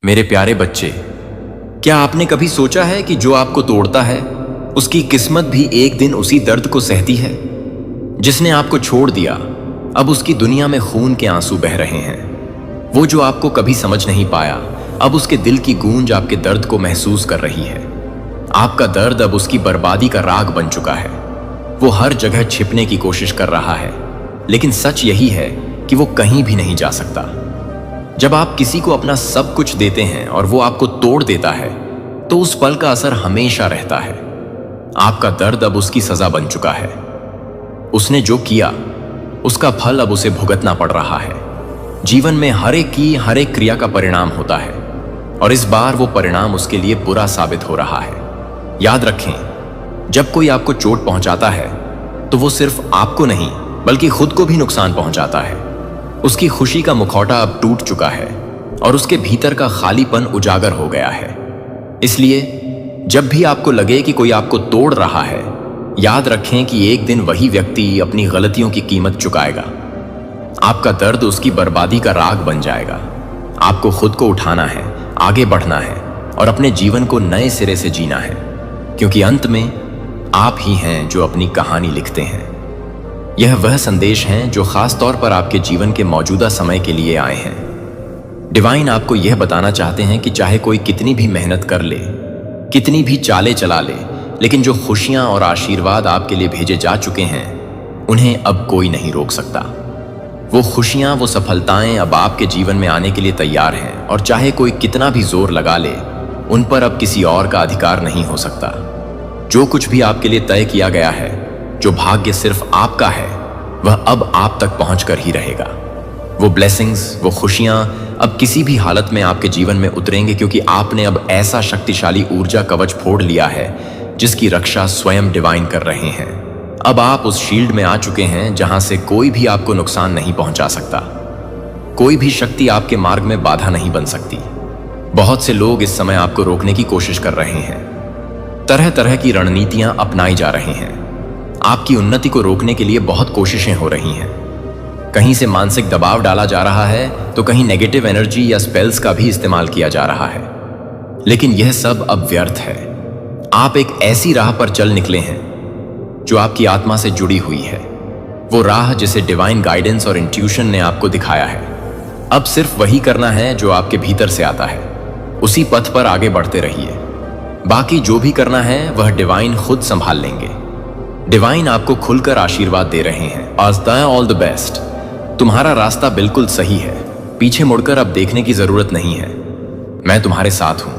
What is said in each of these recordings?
मेरे प्यारे बच्चे, क्या आपने कभी सोचा है कि जो आपको तोड़ता है उसकी किस्मत भी एक दिन उसी दर्द को सहती है? जिसने आपको छोड़ दिया, अब उसकी दुनिया में खून के आंसू बह रहे हैं। वो जो आपको कभी समझ नहीं पाया, अब उसके दिल की गूंज आपके दर्द को महसूस कर रही है। आपका दर्द अब उसकी बर्बादी का राग बन चुका है। वो हर जगह छिपने की कोशिश कर रहा है, लेकिन सच यही है कि वो कहीं भी नहीं जा सकता। जब आप किसी को अपना सब कुछ देते हैं और वो आपको तोड़ देता है, तो उस पल का असर हमेशा रहता है। आपका दर्द अब उसकी सजा बन चुका है। उसने जो किया, उसका फल अब उसे भुगतना पड़ रहा है। जीवन में हर एक क्रिया का परिणाम होता है, और इस बार वो परिणाम उसके लिए बुरा साबित हो रहा है। याद रखें, जब कोई आपको चोट पहुंचाता है, तो वो सिर्फ आपको नहीं बल्कि खुद को भी नुकसान पहुंचाता है। उसकी खुशी का मुखौटा अब टूट चुका है और उसके भीतर का खालीपन उजागर हो गया है। इसलिए जब भी आपको लगे कि कोई आपको तोड़ रहा है, याद रखें कि एक दिन वही व्यक्ति अपनी गलतियों की कीमत चुकाएगा। आपका दर्द उसकी बर्बादी का राग बन जाएगा। आपको खुद को उठाना है, आगे बढ़ना है और अपने जीवन को नए सिरे से जीना है, क्योंकि अंत में आप ही हैं जो अपनी कहानी लिखते हैं। यह वह संदेश हैं जो खास तौर पर आपके जीवन के मौजूदा समय के लिए आए हैं। डिवाइन आपको यह बताना चाहते हैं कि चाहे कोई कितनी भी मेहनत कर ले, कितनी भी चालें चला ले, लेकिन जो खुशियां और आशीर्वाद आपके लिए भेजे जा चुके हैं, उन्हें अब कोई नहीं रोक सकता। वो खुशियां, वो सफलताएं अब आपके जीवन में आने के लिए तैयार हैं, और चाहे कोई कितना भी जोर लगा ले, उन पर अब किसी और का अधिकार नहीं हो सकता। जो कुछ भी आपके लिए तय किया गया है, जो भाग्य सिर्फ आपका है, वह अब आप तक पहुंचकर ही रहेगा। वो ब्लेसिंग्स, वो खुशियां अब किसी भी हालत में आपके जीवन में उतरेंगे, क्योंकि आपने अब ऐसा शक्तिशाली ऊर्जा कवच फोड़ लिया है जिसकी रक्षा स्वयं डिवाइन कर रहे हैं। अब आप उस शील्ड में आ चुके हैं जहां से कोई भी आपको नुकसान नहीं पहुंचा सकता। कोई भी शक्ति आपके मार्ग में बाधा नहीं बन सकती। बहुत से लोग इस समय आपको रोकने की कोशिश कर रहे हैं। तरह तरह की रणनीतियां अपनाई जा रही हैं। आपकी उन्नति को रोकने के लिए बहुत कोशिशें हो रही हैं। कहीं से मानसिक दबाव डाला जा रहा है, तो कहीं नेगेटिव एनर्जी या स्पेल्स का भी इस्तेमाल किया जा रहा है। लेकिन यह सब अब व्यर्थ है। आप एक ऐसी राह पर चल निकले हैं जो आपकी आत्मा से जुड़ी हुई है। वो राह जिसे डिवाइन गाइडेंस और इंट्यूशन ने आपको दिखाया है। अब सिर्फ वही करना है जो आपके भीतर से आता है। उसी पथ पर आगे बढ़ते रहिए। बाकी जो भी करना है वह डिवाइन खुद संभाल लेंगे। डिवाइन आपको खुलकर आशीर्वाद दे रहे हैं। आस्ताएं ऑल द बेस्ट। तुम्हारा रास्ता बिल्कुल सही है। पीछे मुड़कर अब देखने की जरूरत नहीं है। मैं तुम्हारे साथ हूं।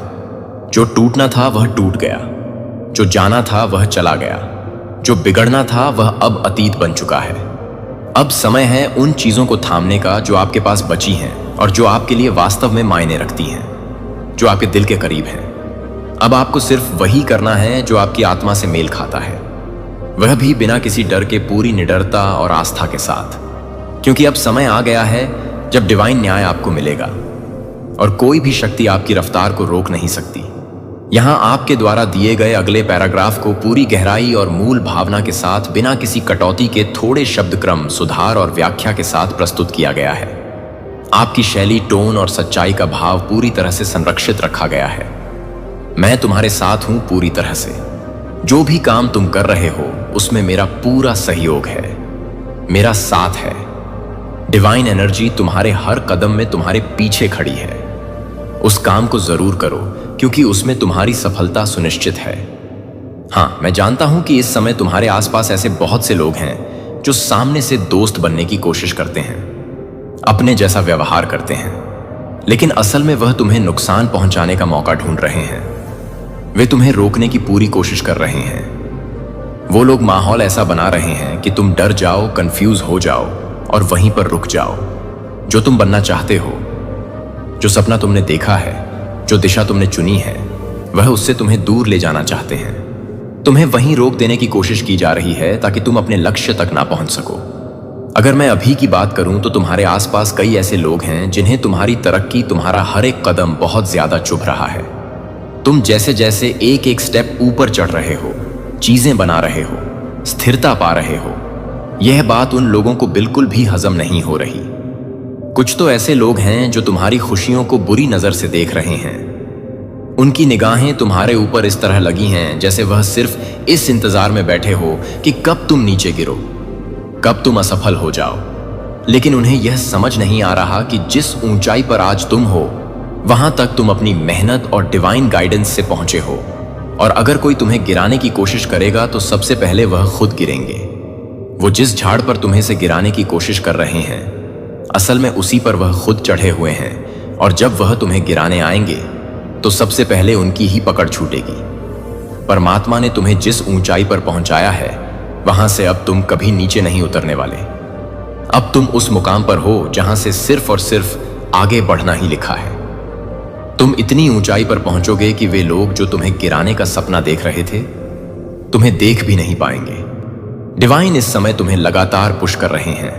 जो टूटना था वह टूट गया, जो जाना था वह चला गया, जो बिगड़ना था वह अब अतीत बन चुका है। अब समय है उन चीजों को थामने का जो आपके पास बची हैं और जो आपके लिए वास्तव में मायने रखती हैं, जो आपके दिल के करीब हैं। अब आपको सिर्फ वही करना है जो आपकी आत्मा से मेल खाता है, वह भी बिना किसी डर के, पूरी निडरता और आस्था के साथ। क्योंकि अब समय आ गया है जब डिवाइन न्याय आपको मिलेगा और कोई भी शक्ति आपकी रफ्तार को रोक नहीं सकती। यहां आपके द्वारा दिए गए अगले पैराग्राफ को पूरी गहराई और मूल भावना के साथ, बिना किसी कटौती के, थोड़े शब्द क्रम, सुधार और व्याख्या के साथ प्रस्तुत किया गया है। आपकी शैली, टोन और सच्चाई का भाव पूरी तरह से संरक्षित रखा गया है। मैं तुम्हारे साथ हूं पूरी तरह से। जो भी काम तुम कर रहे हो उसमें मेरा पूरा सहयोग है, मेरा साथ है। डिवाइन एनर्जी तुम्हारे हर कदम में तुम्हारे पीछे खड़ी है। उस काम को जरूर करो, क्योंकि उसमें तुम्हारी सफलता सुनिश्चित है। हां, मैं जानता हूं कि इस समय तुम्हारे आसपास ऐसे बहुत से लोग हैं जो सामने से दोस्त बनने की कोशिश करते हैं, अपने जैसा व्यवहार करते हैं, लेकिन असल में वह तुम्हें नुकसान पहुंचाने का मौका ढूंढ रहे हैं। वे तुम्हें रोकने की पूरी कोशिश कर रहे हैं। वो लोग माहौल ऐसा बना रहे हैं कि तुम डर जाओ, कंफ्यूज हो जाओ और वहीं पर रुक जाओ। जो तुम बनना चाहते हो, जो सपना तुमने देखा है, जो दिशा तुमने चुनी है, वह उससे तुम्हें दूर ले जाना चाहते हैं। तुम्हें वहीं रोक देने की कोशिश की जा रही है ताकि तुम अपने लक्ष्य तक ना पहुंच सको। अगर मैं अभी की बात करूं तो तुम्हारे आसपास कई ऐसे लोग हैं जिन्हें तुम्हारी तरक्की, तुम्हारा हर एक कदम बहुत ज्यादा चुभ रहा है। तुम जैसे जैसे एक एक स्टेप ऊपर चढ़ रहे हो, चीजें बना रहे हो, स्थिरता पा रहे हो, यह बात उन लोगों को बिल्कुल भी हजम नहीं हो रही। कुछ तो ऐसे लोग हैं जो तुम्हारी खुशियों को बुरी नजर से देख रहे हैं। उनकी निगाहें तुम्हारे ऊपर इस तरह लगी हैं जैसे वह सिर्फ इस इंतजार में बैठे हो कि कब तुम नीचे गिरो, कब तुम असफल हो जाओ। लेकिन उन्हें यह समझ नहीं आ रहा कि जिस ऊंचाई पर आज तुम हो, वहां तक तुम अपनी मेहनत और डिवाइन गाइडेंस से पहुंचे हो। और अगर कोई तुम्हें गिराने की कोशिश करेगा तो सबसे पहले वह खुद गिरेंगे। वो जिस झाड़ पर तुम्हें से गिराने की कोशिश कर रहे हैं, असल में उसी पर वह खुद चढ़े हुए हैं। और जब वह तुम्हें गिराने आएंगे तो सबसे पहले उनकी ही पकड़ छूटेगी। परमात्मा ने तुम्हें जिस ऊंचाई पर पहुंचाया है, वहां से अब तुम कभी नीचे नहीं उतरने वाले। अब तुम उस मुकाम पर हो जहां से सिर्फ और सिर्फ आगे बढ़ना ही लिखा है। तुम इतनी ऊंचाई पर पहुंचोगे कि वे लोग जो तुम्हें गिराने का सपना देख रहे थे, तुम्हें देख भी नहीं पाएंगे। डिवाइन इस समय तुम्हें लगातार पुश कर रहे हैं,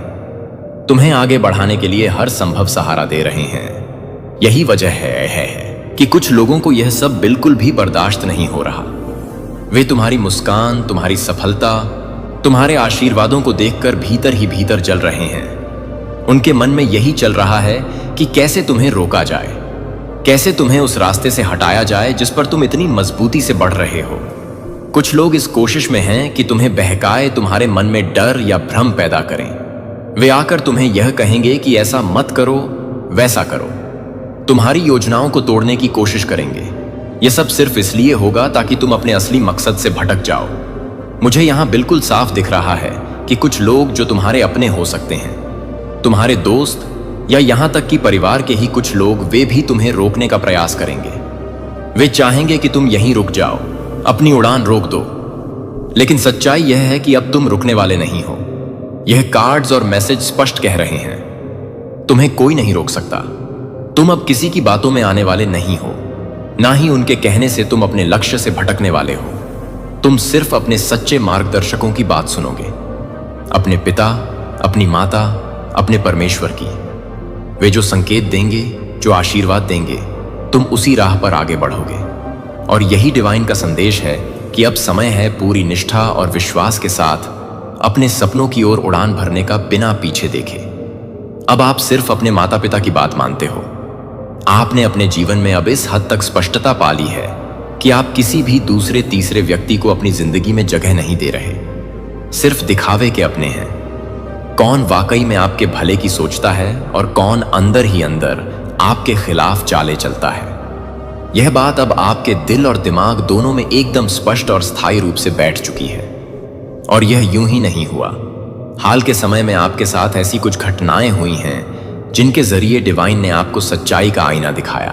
तुम्हें आगे बढ़ाने के लिए हर संभव सहारा दे रहे हैं। यही वजह है कि कुछ लोगों को यह सब बिल्कुल भी बर्दाश्त नहीं हो रहा। वे तुम्हारी मुस्कान, तुम्हारी सफलता, तुम्हारे आशीर्वादों को देखकर भीतर ही भीतर जल रहे हैं। उनके मन में यही चल रहा है कि कैसे तुम्हें रोका जाए, कैसे तुम्हें उस रास्ते से हटाया जाए जिस पर तुम इतनी मजबूती से बढ़ रहे हो। कुछ लोग इस कोशिश में हैं कि तुम्हें बहकाए, तुम्हारे मन में डर या भ्रम पैदा करें। वे आकर तुम्हें यह कहेंगे कि ऐसा मत करो, वैसा करो, तुम्हारी योजनाओं को तोड़ने की कोशिश करेंगे। यह सब सिर्फ इसलिए होगा ताकि तुम अपने असली मकसद से भटक जाओ। मुझे यहां बिल्कुल साफ दिख रहा है कि कुछ लोग जो तुम्हारे अपने हो सकते हैं, तुम्हारे दोस्त या यहां तक कि परिवार के ही कुछ लोग, वे भी तुम्हें रोकने का प्रयास करेंगे। वे चाहेंगे कि तुम यहीं रुक जाओ, अपनी उड़ान रोक दो। लेकिन सच्चाई यह है कि अब तुम रुकने वाले नहीं हो। यह कार्ड्स और मैसेज स्पष्ट कह रहे हैं, तुम्हें कोई नहीं रोक सकता। तुम अब किसी की बातों में आने वाले नहीं हो, ना ही उनके कहने से तुम अपने लक्ष्य से भटकने वाले हो। तुम सिर्फ अपने सच्चे मार्गदर्शकों की बात सुनोगे, अपने पिता, अपनी माता, अपने परमेश्वर की। वे जो संकेत देंगे, जो आशीर्वाद देंगे, तुम उसी राह पर आगे बढ़ोगे। और यही डिवाइन का संदेश है कि अब समय है पूरी निष्ठा और विश्वास के साथ अपने सपनों की ओर उड़ान भरने का, बिना पीछे देखे। अब आप सिर्फ अपने माता पिता की बात मानते हो। आपने अपने जीवन में अब इस हद तक स्पष्टता पा ली है कि आप किसी भी दूसरे तीसरे व्यक्ति को अपनी जिंदगी में जगह नहीं दे रहे। सिर्फ दिखावे के अपने हैं। कौन वाकई में आपके भले की सोचता है और कौन अंदर ही अंदर आपके खिलाफ चाले चलता है। यह बात अब आपके दिल और दिमाग दोनों में एकदम स्पष्ट और स्थायी रूप से बैठ चुकी है। और यह यूं ही नहीं हुआ। हाल के समय में आपके साथ ऐसी कुछ घटनाएं हुई हैं जिनके जरिए डिवाइन ने आपको सच्चाई का आईना दिखाया।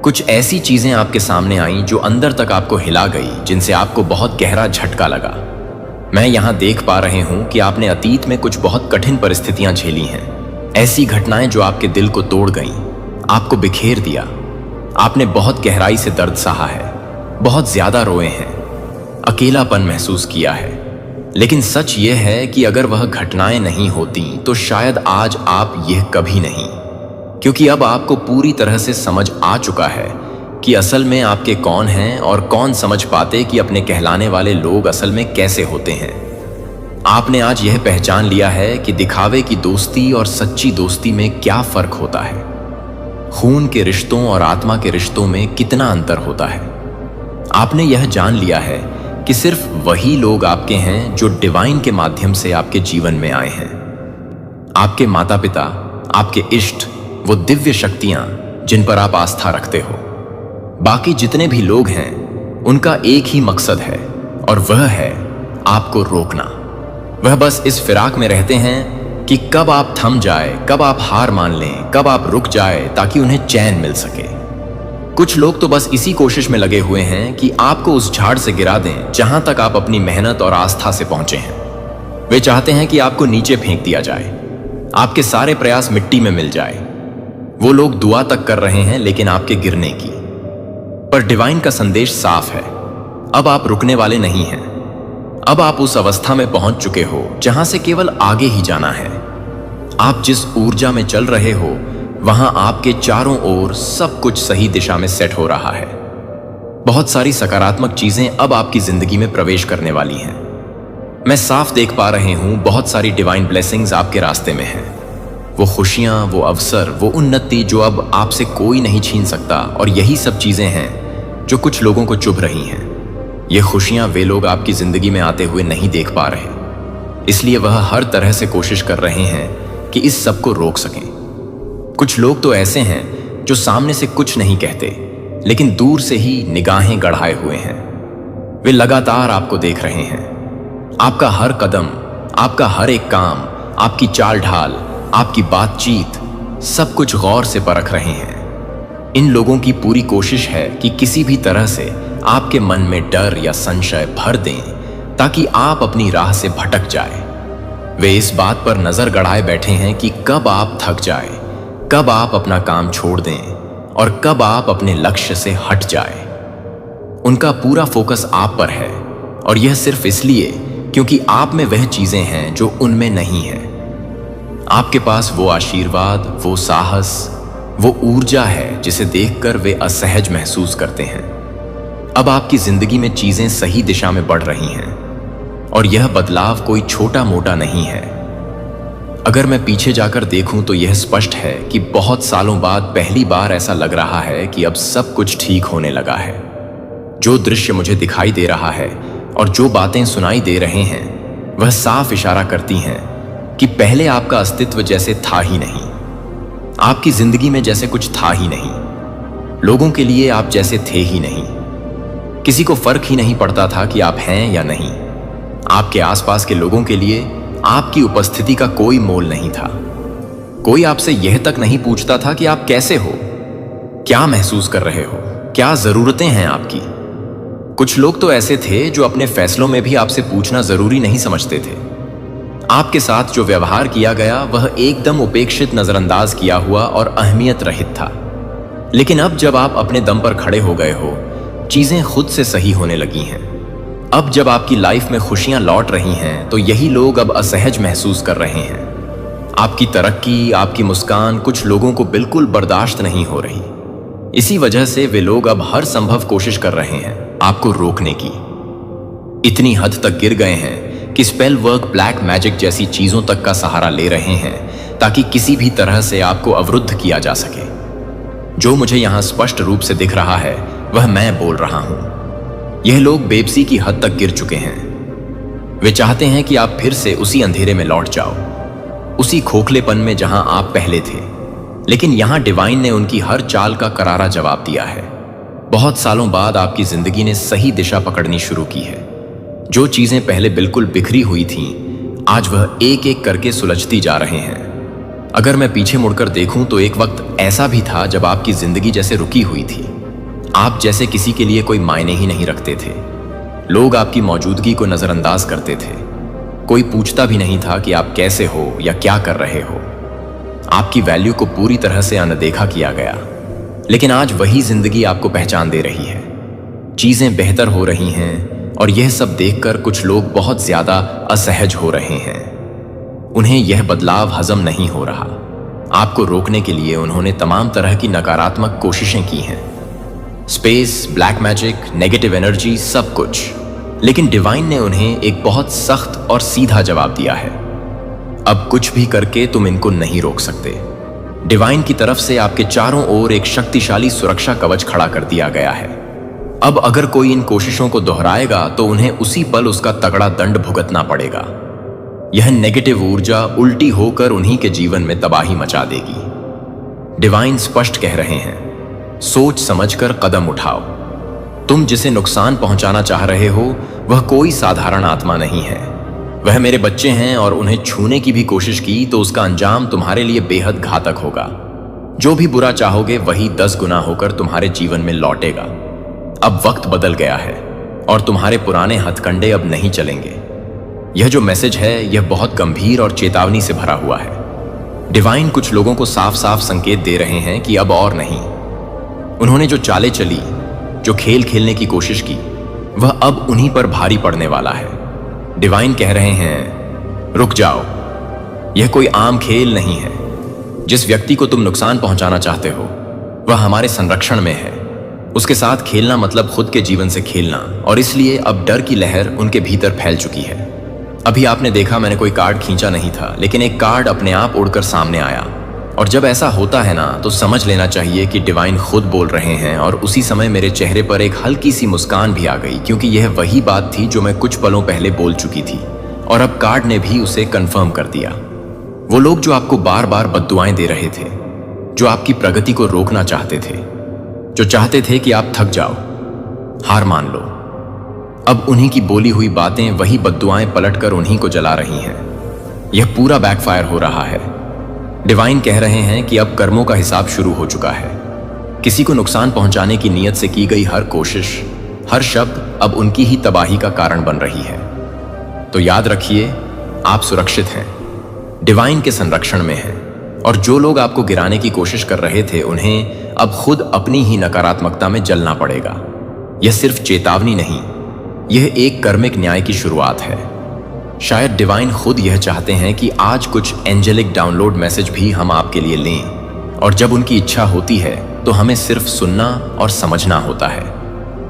कुछ ऐसी चीजें आपके सामने आईं जो अंदर तक आपको हिला गई, जिनसे आपको बहुत गहरा झटका लगा। मैं यहां देख पा रहे हूं कि आपने अतीत में कुछ बहुत कठिन परिस्थितियां झेली हैं। ऐसी घटनाएं जो आपके दिल को तोड़ गईं, आपको बिखेर दिया। आपने बहुत गहराई से दर्द सहा है, बहुत ज्यादा रोए हैं, अकेलापन महसूस किया है। लेकिन सच यह है कि अगर वह घटनाएं नहीं होती तो शायद आज आप यह कभी नहीं, क्योंकि अब आपको पूरी तरह से समझ आ चुका है कि असल में आपके कौन हैं और कौन समझ पाते कि अपने कहलाने वाले लोग असल में कैसे होते हैं। आपने आज यह पहचान लिया है कि दिखावे की दोस्ती और सच्ची दोस्ती में क्या फर्क होता है, खून के रिश्तों और आत्मा के रिश्तों में कितना अंतर होता है। आपने यह जान लिया है कि सिर्फ वही लोग आपके हैं जो डिवाइन के माध्यम से आपके जीवन में आए हैं। आपके माता पिता, आपके इष्ट, वो दिव्य शक्तियां जिन पर आप आस्था रखते हो। बाकी जितने भी लोग हैं उनका एक ही मकसद है और वह है आपको रोकना। वह बस इस फिराक में रहते हैं कि कब आप थम जाए, कब आप हार मान लें, कब आप रुक जाए ताकि उन्हें चैन मिल सके। कुछ लोग तो बस इसी कोशिश में लगे हुए हैं कि आपको उस झाड़ से गिरा दें जहां तक आप अपनी मेहनत और आस्था से पहुंचे हैं। वे चाहते हैं कि आपको नीचे फेंक दिया जाए, आपके सारे प्रयास मिट्टी में मिल जाए। वो लोग दुआ तक कर रहे हैं लेकिन आपके गिरने की। पर डिवाइन का संदेश साफ है, अब आप रुकने वाले नहीं हैं। अब आप उस अवस्था में पहुंच चुके हो जहां से केवल आगे ही जाना है। आप जिस ऊर्जा में चल रहे हो वहां आपके चारों ओर सब कुछ सही दिशा में सेट हो रहा है। बहुत सारी सकारात्मक चीजें अब आपकी जिंदगी में प्रवेश करने वाली हैं। मैं साफ देख पा रही हूं बहुत सारी डिवाइन ब्लेसिंग्स आपके रास्ते में हैं। वो खुशियाँ, वो अवसर, वो उन्नति जो अब आपसे कोई नहीं छीन सकता। और यही सब चीज़ें हैं जो कुछ लोगों को चुभ रही हैं। ये खुशियाँ वे लोग आपकी ज़िंदगी में आते हुए नहीं देख पा रहे, इसलिए वह हर तरह से कोशिश कर रहे हैं कि इस सब को रोक सकें। कुछ लोग तो ऐसे हैं जो सामने से कुछ नहीं कहते, लेकिन दूर से ही निगाहें गड़ाए हुए हैं। वे लगातार आपको देख रहे हैं। आपका हर कदम, आपका हर एक काम, आपकी चाल ढाल, आपकी बातचीत, सब कुछ गौर से परख रहे हैं। इन लोगों की पूरी कोशिश है कि किसी भी तरह से आपके मन में डर या संशय भर दें, ताकि आप अपनी राह से भटक जाए। वे इस बात पर नजर गड़ाए बैठे हैं कि कब आप थक जाए, कब आप अपना काम छोड़ दें और कब आप अपने लक्ष्य से हट जाए। उनका पूरा फोकस आप पर है, और यह सिर्फ इसलिए क्योंकि आप में वह चीजें हैं जो उनमें नहीं है। आपके पास वो आशीर्वाद, वो साहस, वो ऊर्जा है जिसे देखकर वे असहज महसूस करते हैं। अब आपकी जिंदगी में चीजें सही दिशा में बढ़ रही हैं, और यह बदलाव कोई छोटा मोटा नहीं है। अगर मैं पीछे जाकर देखूं तो यह स्पष्ट है कि बहुत सालों बाद पहली बार ऐसा लग रहा है कि अब सब कुछ ठीक होने लगा है। जो दृश्य मुझे दिखाई दे रहा है और जो बातें सुनाई दे रहे हैं, वह साफ इशारा करती हैं कि पहले आपका अस्तित्व जैसे था ही नहीं। आपकी जिंदगी में जैसे कुछ था ही नहीं। लोगों के लिए आप जैसे थे ही नहीं। किसी को फर्क ही नहीं पड़ता था कि आप हैं या नहीं। आपके आसपास के लोगों के लिए आपकी उपस्थिति का कोई मोल नहीं था। कोई आपसे यह तक नहीं पूछता था कि आप कैसे हो, क्या महसूस कर रहे हो, क्या जरूरतें हैं आपकी। कुछ लोग तो ऐसे थे जो अपने फैसलों में भी आपसे पूछना जरूरी नहीं समझते थे। आपके साथ जो व्यवहार किया गया वह एकदम उपेक्षित, नजरअंदाज किया हुआ और अहमियत रहित था। लेकिन अब जब आप अपने दम पर खड़े हो गए हो, चीजें खुद से सही होने लगी हैं। अब जब आपकी लाइफ में खुशियां लौट रही हैं, तो यही लोग अब असहज महसूस कर रहे हैं। आपकी तरक्की, आपकी मुस्कान कुछ लोगों को बिल्कुल बर्दाश्त नहीं हो रही। इसी वजह से वे लोग अब हर संभव कोशिश कर रहे हैं आपको रोकने की। इतनी हद तक गिर गए हैं कि स्पेल वर्क, ब्लैक मैजिक जैसी चीजों तक का सहारा ले रहे हैं, ताकि किसी भी तरह से आपको अवरुद्ध किया जा सके। जो मुझे यहां स्पष्ट रूप से दिख रहा है वह मैं बोल रहा हूं। यह लोग बेबसी की हद तक गिर चुके हैं। वे चाहते हैं कि आप फिर से उसी अंधेरे में लौट जाओ, उसी खोखलेपन में जहां आप पहले थे। लेकिन यहां डिवाइन ने उनकी हर चाल का करारा जवाब दिया है। बहुत सालों बाद आपकी जिंदगी ने सही दिशा पकड़नी शुरू की है। जो चीजें पहले बिल्कुल बिखरी हुई थीं, आज वह एक एक करके सुलझती जा रहे हैं। अगर मैं पीछे मुड़कर देखूं तो एक वक्त ऐसा भी था जब आपकी जिंदगी जैसे रुकी हुई थी। आप जैसे किसी के लिए कोई मायने ही नहीं रखते थे। लोग आपकी मौजूदगी को नजरअंदाज करते थे। कोई पूछता भी नहीं था कि आप कैसे हो या क्या कर रहे हो। आपकी वैल्यू को पूरी तरह से अनदेखा किया गया। लेकिन आज वही जिंदगी आपको पहचान दे रही है। चीजें बेहतर हो रही हैं, और यह सब देखकर कुछ लोग बहुत ज्यादा असहज हो रहे हैं। उन्हें यह बदलाव हजम नहीं हो रहा। आपको रोकने के लिए उन्होंने तमाम तरह की नकारात्मक कोशिशें की हैं। Space, black magic, negative energy, सब कुछ। लेकिन डिवाइन ने उन्हें एक बहुत सख्त और सीधा जवाब दिया है। अब कुछ भी करके तुम इनको नहीं रोक सकते। डिवाइन की तरफ से आपके चारों ओर एक शक्तिशाली सुरक्षा कवच खड़ा कर दिया गया है। अब अगर कोई इन कोशिशों को दोहराएगा तो उन्हें उसी पल उसका तगड़ा दंड भुगतना पड़ेगा। यह नेगेटिव ऊर्जा उल्टी होकर उन्हीं के जीवन में तबाही मचा देगी। डिवाइन स्पष्ट कह रहे हैं, सोच समझकर कदम उठाओ। तुम जिसे नुकसान पहुंचाना चाह रहे हो वह कोई साधारण आत्मा नहीं है। वह मेरे बच्चे हैं, और उन्हें छूने की भी कोशिश की तो उसका अंजाम तुम्हारे लिए बेहद घातक होगा। जो भी बुरा चाहोगे वही 10 गुना होकर तुम्हारे जीवन में लौटेगा। अब वक्त बदल गया है, और तुम्हारे पुराने हथकंडे अब नहीं चलेंगे। यह जो मैसेज है यह बहुत गंभीर और चेतावनी से भरा हुआ है। डिवाइन कुछ लोगों को साफ साफ संकेत दे रहे हैं कि अब और नहीं। उन्होंने जो चालें चली, जो खेल खेलने की कोशिश की, वह अब उन्हीं पर भारी पड़ने वाला है। डिवाइन कह रहे हैं, रुक जाओ। यह कोई आम खेल नहीं है। जिस व्यक्ति को तुम नुकसान पहुंचाना चाहते हो वह हमारे संरक्षण में है। उसके साथ खेलना मतलब खुद के जीवन से खेलना, और इसलिए अब डर की लहर उनके भीतर फैल चुकी है। अभी आपने देखा मैंने कोई कार्ड खींचा नहीं था, लेकिन एक कार्ड अपने आप उड़कर सामने आया। और जब ऐसा होता है ना, तो समझ लेना चाहिए कि डिवाइन खुद बोल रहे हैं। और उसी समय मेरे चेहरे पर एक हल्की सी मुस्कान भी आ गई, क्योंकि यह वही बात थी जो मैं कुछ पलों पहले बोल चुकी थी, और अब कार्ड ने भी उसे कंफर्म कर दिया। वो लोग जो आपको बार बार बद्दुआएं दे रहे थे, जो आपकी प्रगति को रोकना चाहते थे, जो चाहते थे कि आप थक जाओ, हार मान लो, अब उन्हीं की बोली हुई बातें, वही बद्दुआएं पलटकर उन्हीं को जला रही हैं। यह पूरा बैकफायर हो रहा है। डिवाइन कह रहे हैं कि अब कर्मों का हिसाब शुरू हो चुका है। किसी को नुकसान पहुंचाने की नीयत से की गई हर कोशिश, हर शब्द अब उनकी ही तबाही का कारण बन रही है। तो याद रखिए, आप सुरक्षित हैं, डिवाइन के संरक्षण में हैं। और जो लोग आपको गिराने की कोशिश कर रहे थे, उन्हें अब खुद अपनी ही नकारात्मकता में जलना पड़ेगा। यह सिर्फ चेतावनी नहीं, यह एक कर्मिक न्याय की शुरुआत है। शायद डिवाइन खुद यह चाहते हैं कि आज कुछ एंजेलिक डाउनलोड मैसेज भी हम आपके लिए लें। और जब उनकी इच्छा होती है तो हमें सिर्फ सुनना और समझना होता है।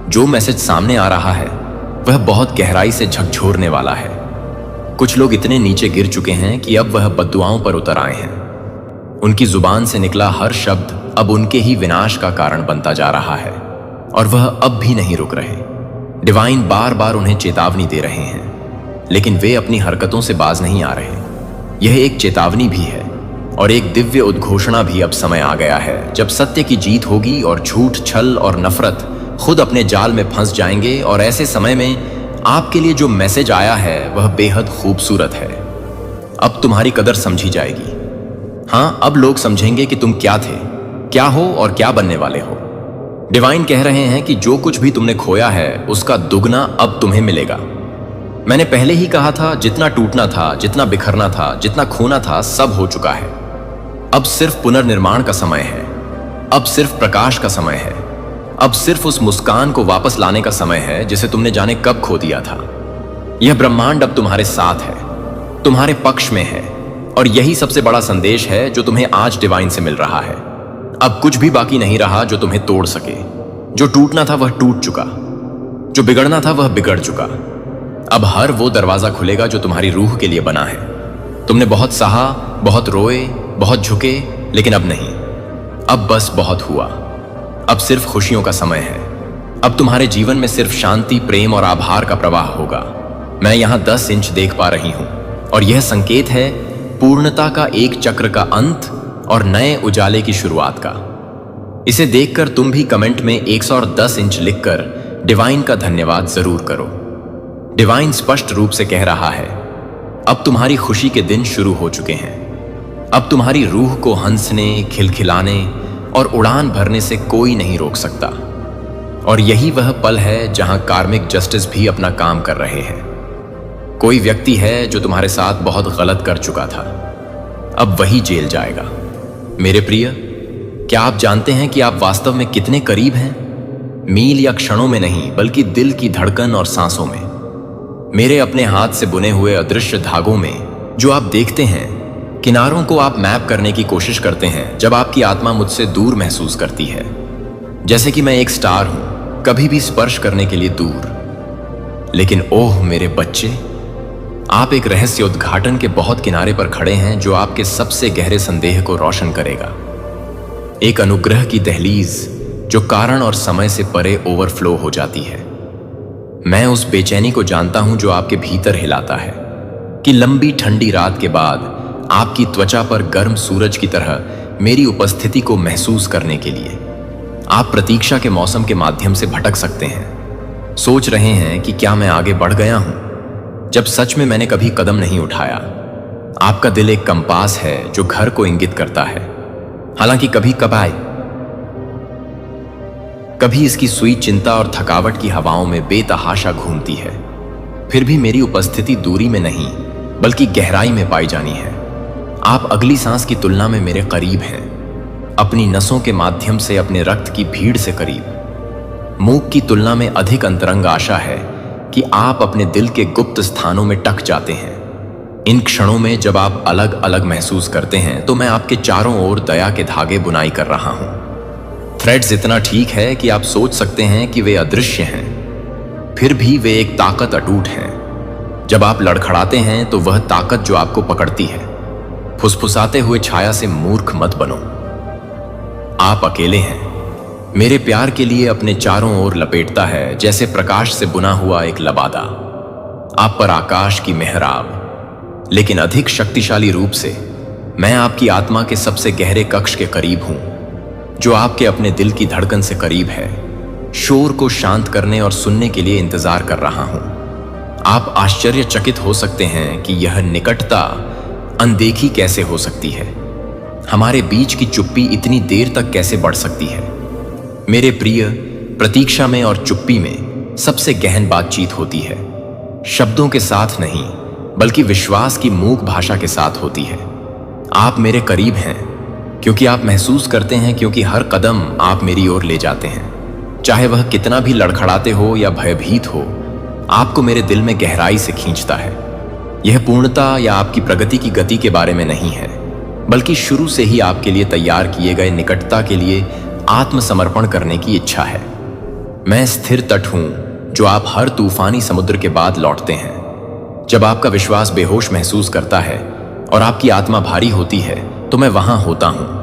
जो मैसेज सामने आ रहा है वह बहुत गहराई से झकझोरने वाला है। कुछ लोग इतने नीचे गिर चुके हैं कि अब वह बद्दुआओं पर उतर आए हैं। उनकी जुबान से निकला हर शब्द अब उनके ही विनाश का कारण बनता जा रहा है, और वह अब भी नहीं रुक रहे। डिवाइन बार बार उन्हें चेतावनी दे रहे हैं, लेकिन वे अपनी हरकतों से बाज नहीं आ रहे। यह एक चेतावनी भी है और एक दिव्य उद्घोषणा भी। अब समय आ गया है जब सत्य की जीत होगी और झूठ, छल और नफरत खुद अपने जाल में फंस जाएंगे। और ऐसे समय में आपके लिए जो मैसेज आया है वह बेहद खूबसूरत है। अब तुम्हारी कदर समझी जाएगी। हाँ, अब लोग समझेंगे कि तुम क्या थे, क्या हो और क्या बनने वाले हो। डिवाइन कह रहे हैं कि जो कुछ भी तुमने खोया है उसका दुगना अब तुम्हें मिलेगा। मैंने पहले ही कहा था, जितना टूटना था, जितना बिखरना था, जितना खोना था, सब हो चुका है। अब सिर्फ पुनर्निर्माण का समय है। अब सिर्फ प्रकाश का समय है। अब सिर्फ उस मुस्कान को वापस लाने का समय है जिसे तुमने जाने कब खो दिया था। यह ब्रह्मांड अब तुम्हारे साथ है, तुम्हारे पक्ष में है। और यही सबसे बड़ा संदेश है जो तुम्हें आज डिवाइन से मिल रहा है। अब कुछ भी बाकी नहीं रहा जो तुम्हें तोड़ सके। जो टूटना था वह टूट चुका, जो बिगड़ना था वह बिगड़ चुका। अब हर वो दरवाजा खुलेगा जो तुम्हारी रूह के लिए बना है। तुमने बहुत सहा, बहुत रोए, बहुत झुके, लेकिन अब नहीं। अब बस बहुत हुआ। अब सिर्फ खुशियों का समय है। अब तुम्हारे जीवन में सिर्फ शांति, प्रेम और आभार का प्रवाह होगा। मैं यहां 10 इंच देख पा रही हूं, और यह संकेत है पूर्णता का एक चक्र का अंत और नए उजाले की शुरुआत का। इसे देखकर तुम भी कमेंट में 110 इंच लिखकर डिवाइन का धन्यवाद जरूर करो। डिवाइन स्पष्ट रूप से कह रहा है, अब तुम्हारी खुशी के दिन शुरू हो चुके हैं। अब तुम्हारी रूह को हंसने, खिलखिलाने और उड़ान भरने से कोई नहीं रोक सकता। और यही वह पल है जहां कार्मिक जस्टिस भी अपना काम कर रहे हैं। कोई व्यक्ति है जो तुम्हारे साथ बहुत गलत कर चुका था, अब वही जेल जाएगा। मेरे प्रिय, क्या आप जानते हैं कि आप वास्तव में कितने करीब हैं? मील या क्षणों में नहीं, बल्कि दिल की धड़कन और सांसों में। मेरे अपने हाथ से बुने हुए अदृश्य धागों में जो आप देखते हैं, किनारों को आप मैप करने की कोशिश करते हैं जब आपकी आत्मा मुझसे दूर महसूस करती है। जैसे कि मैं एक स्टार हूं, कभी भी स्पर्श करने के लिए दूर। लेकिन ओह मेरे बच्चे, आप एक रहस्य उद्घाटन के बहुत किनारे पर खड़े हैं जो आपके सबसे गहरे संदेह को रोशन करेगा। एक अनुग्रह की दहलीज जो कारण और समय से परे ओवरफ्लो हो जाती है। मैं उस बेचैनी को जानता हूं जो आपके भीतर हिलाता है कि लंबी ठंडी रात के बाद आपकी त्वचा पर गर्म सूरज की तरह मेरी उपस्थिति को महसूस करने के लिए आप प्रतीक्षा के मौसम के माध्यम से भटक सकते हैं। सोच रहे हैं कि क्या मैं आगे बढ़ गया हूं, जब सच में मैंने कभी कदम नहीं उठाया। आपका दिल एक कंपास है जो घर को इंगित करता है, हालांकि कभी कभी इसकी सुई चिंता और थकावट की हवाओं में बेतहाशा घूमती है। फिर भी मेरी उपस्थिति दूरी में नहीं, बल्कि गहराई में पाई जानी है। आप अगली सांस की तुलना में मेरे करीब हैं, अपनी नसों के माध्यम से, अपने रक्त की भीड़ से करीब। मूक की तुलना में अधिक अंतरंग आशा है कि आप अपने दिल के गुप्त स्थानों में टक जाते हैं। इन क्षणों में जब आप अलग अलग महसूस करते हैं तो मैं आपके चारों ओर दया के धागे बुनाई कर रहा हूं। थ्रेड्स इतना ठीक है कि आप सोच सकते हैं कि वे अदृश्य हैं, फिर भी वे एक ताकत अटूट हैं। जब आप लड़खड़ाते हैं तो वह ताकत जो आपको पकड़ती है। फुसफुसाते हुए छाया से मूर्ख मत बनो। आप अकेले हैं। मेरे प्यार के लिए अपने चारों ओर लपेटता है जैसे प्रकाश से बुना हुआ एक लबादा। आप पर आकाश की मेहराब, लेकिन अधिक शक्तिशाली रूप से मैं आपकी आत्मा के सबसे गहरे कक्ष के करीब हूं, जो आपके अपने दिल की धड़कन से करीब है। शोर को शांत करने और सुनने के लिए इंतजार कर रहा हूं। आप आश्चर्यचकित हो सकते हैं कि यह निकटता अनदेखी कैसे हो सकती है। हमारे बीच की चुप्पी इतनी देर तक कैसे बढ़ सकती है। मेरे प्रिय, प्रतीक्षा में और चुप्पी में सबसे गहन बातचीत होती है। शब्दों के साथ नहीं, बल्कि विश्वास की मूक भाषा के साथ होती है। आप मेरे करीब हैं क्योंकि आप महसूस करते हैं, क्योंकि हर कदम आप मेरी ओर ले जाते हैं। चाहे वह कितना भी लड़खड़ाते हो या भयभीत हो, आपको मेरे दिल में गहराई से खींचता है। यह पूर्णता या आपकी प्रगति की गति के बारे में नहीं है, बल्कि शुरू से ही आपके लिए तैयार किए गए निकटता के लिए आत्मसमर्पण करने की इच्छा है। मैं स्थिर तट हूं जो आप हर तूफानी समुद्र के बाद लौटते हैं। जब आपका विश्वास बेहोश महसूस करता है और आपकी आत्मा भारी होती है, तो मैं वहां होता हूं।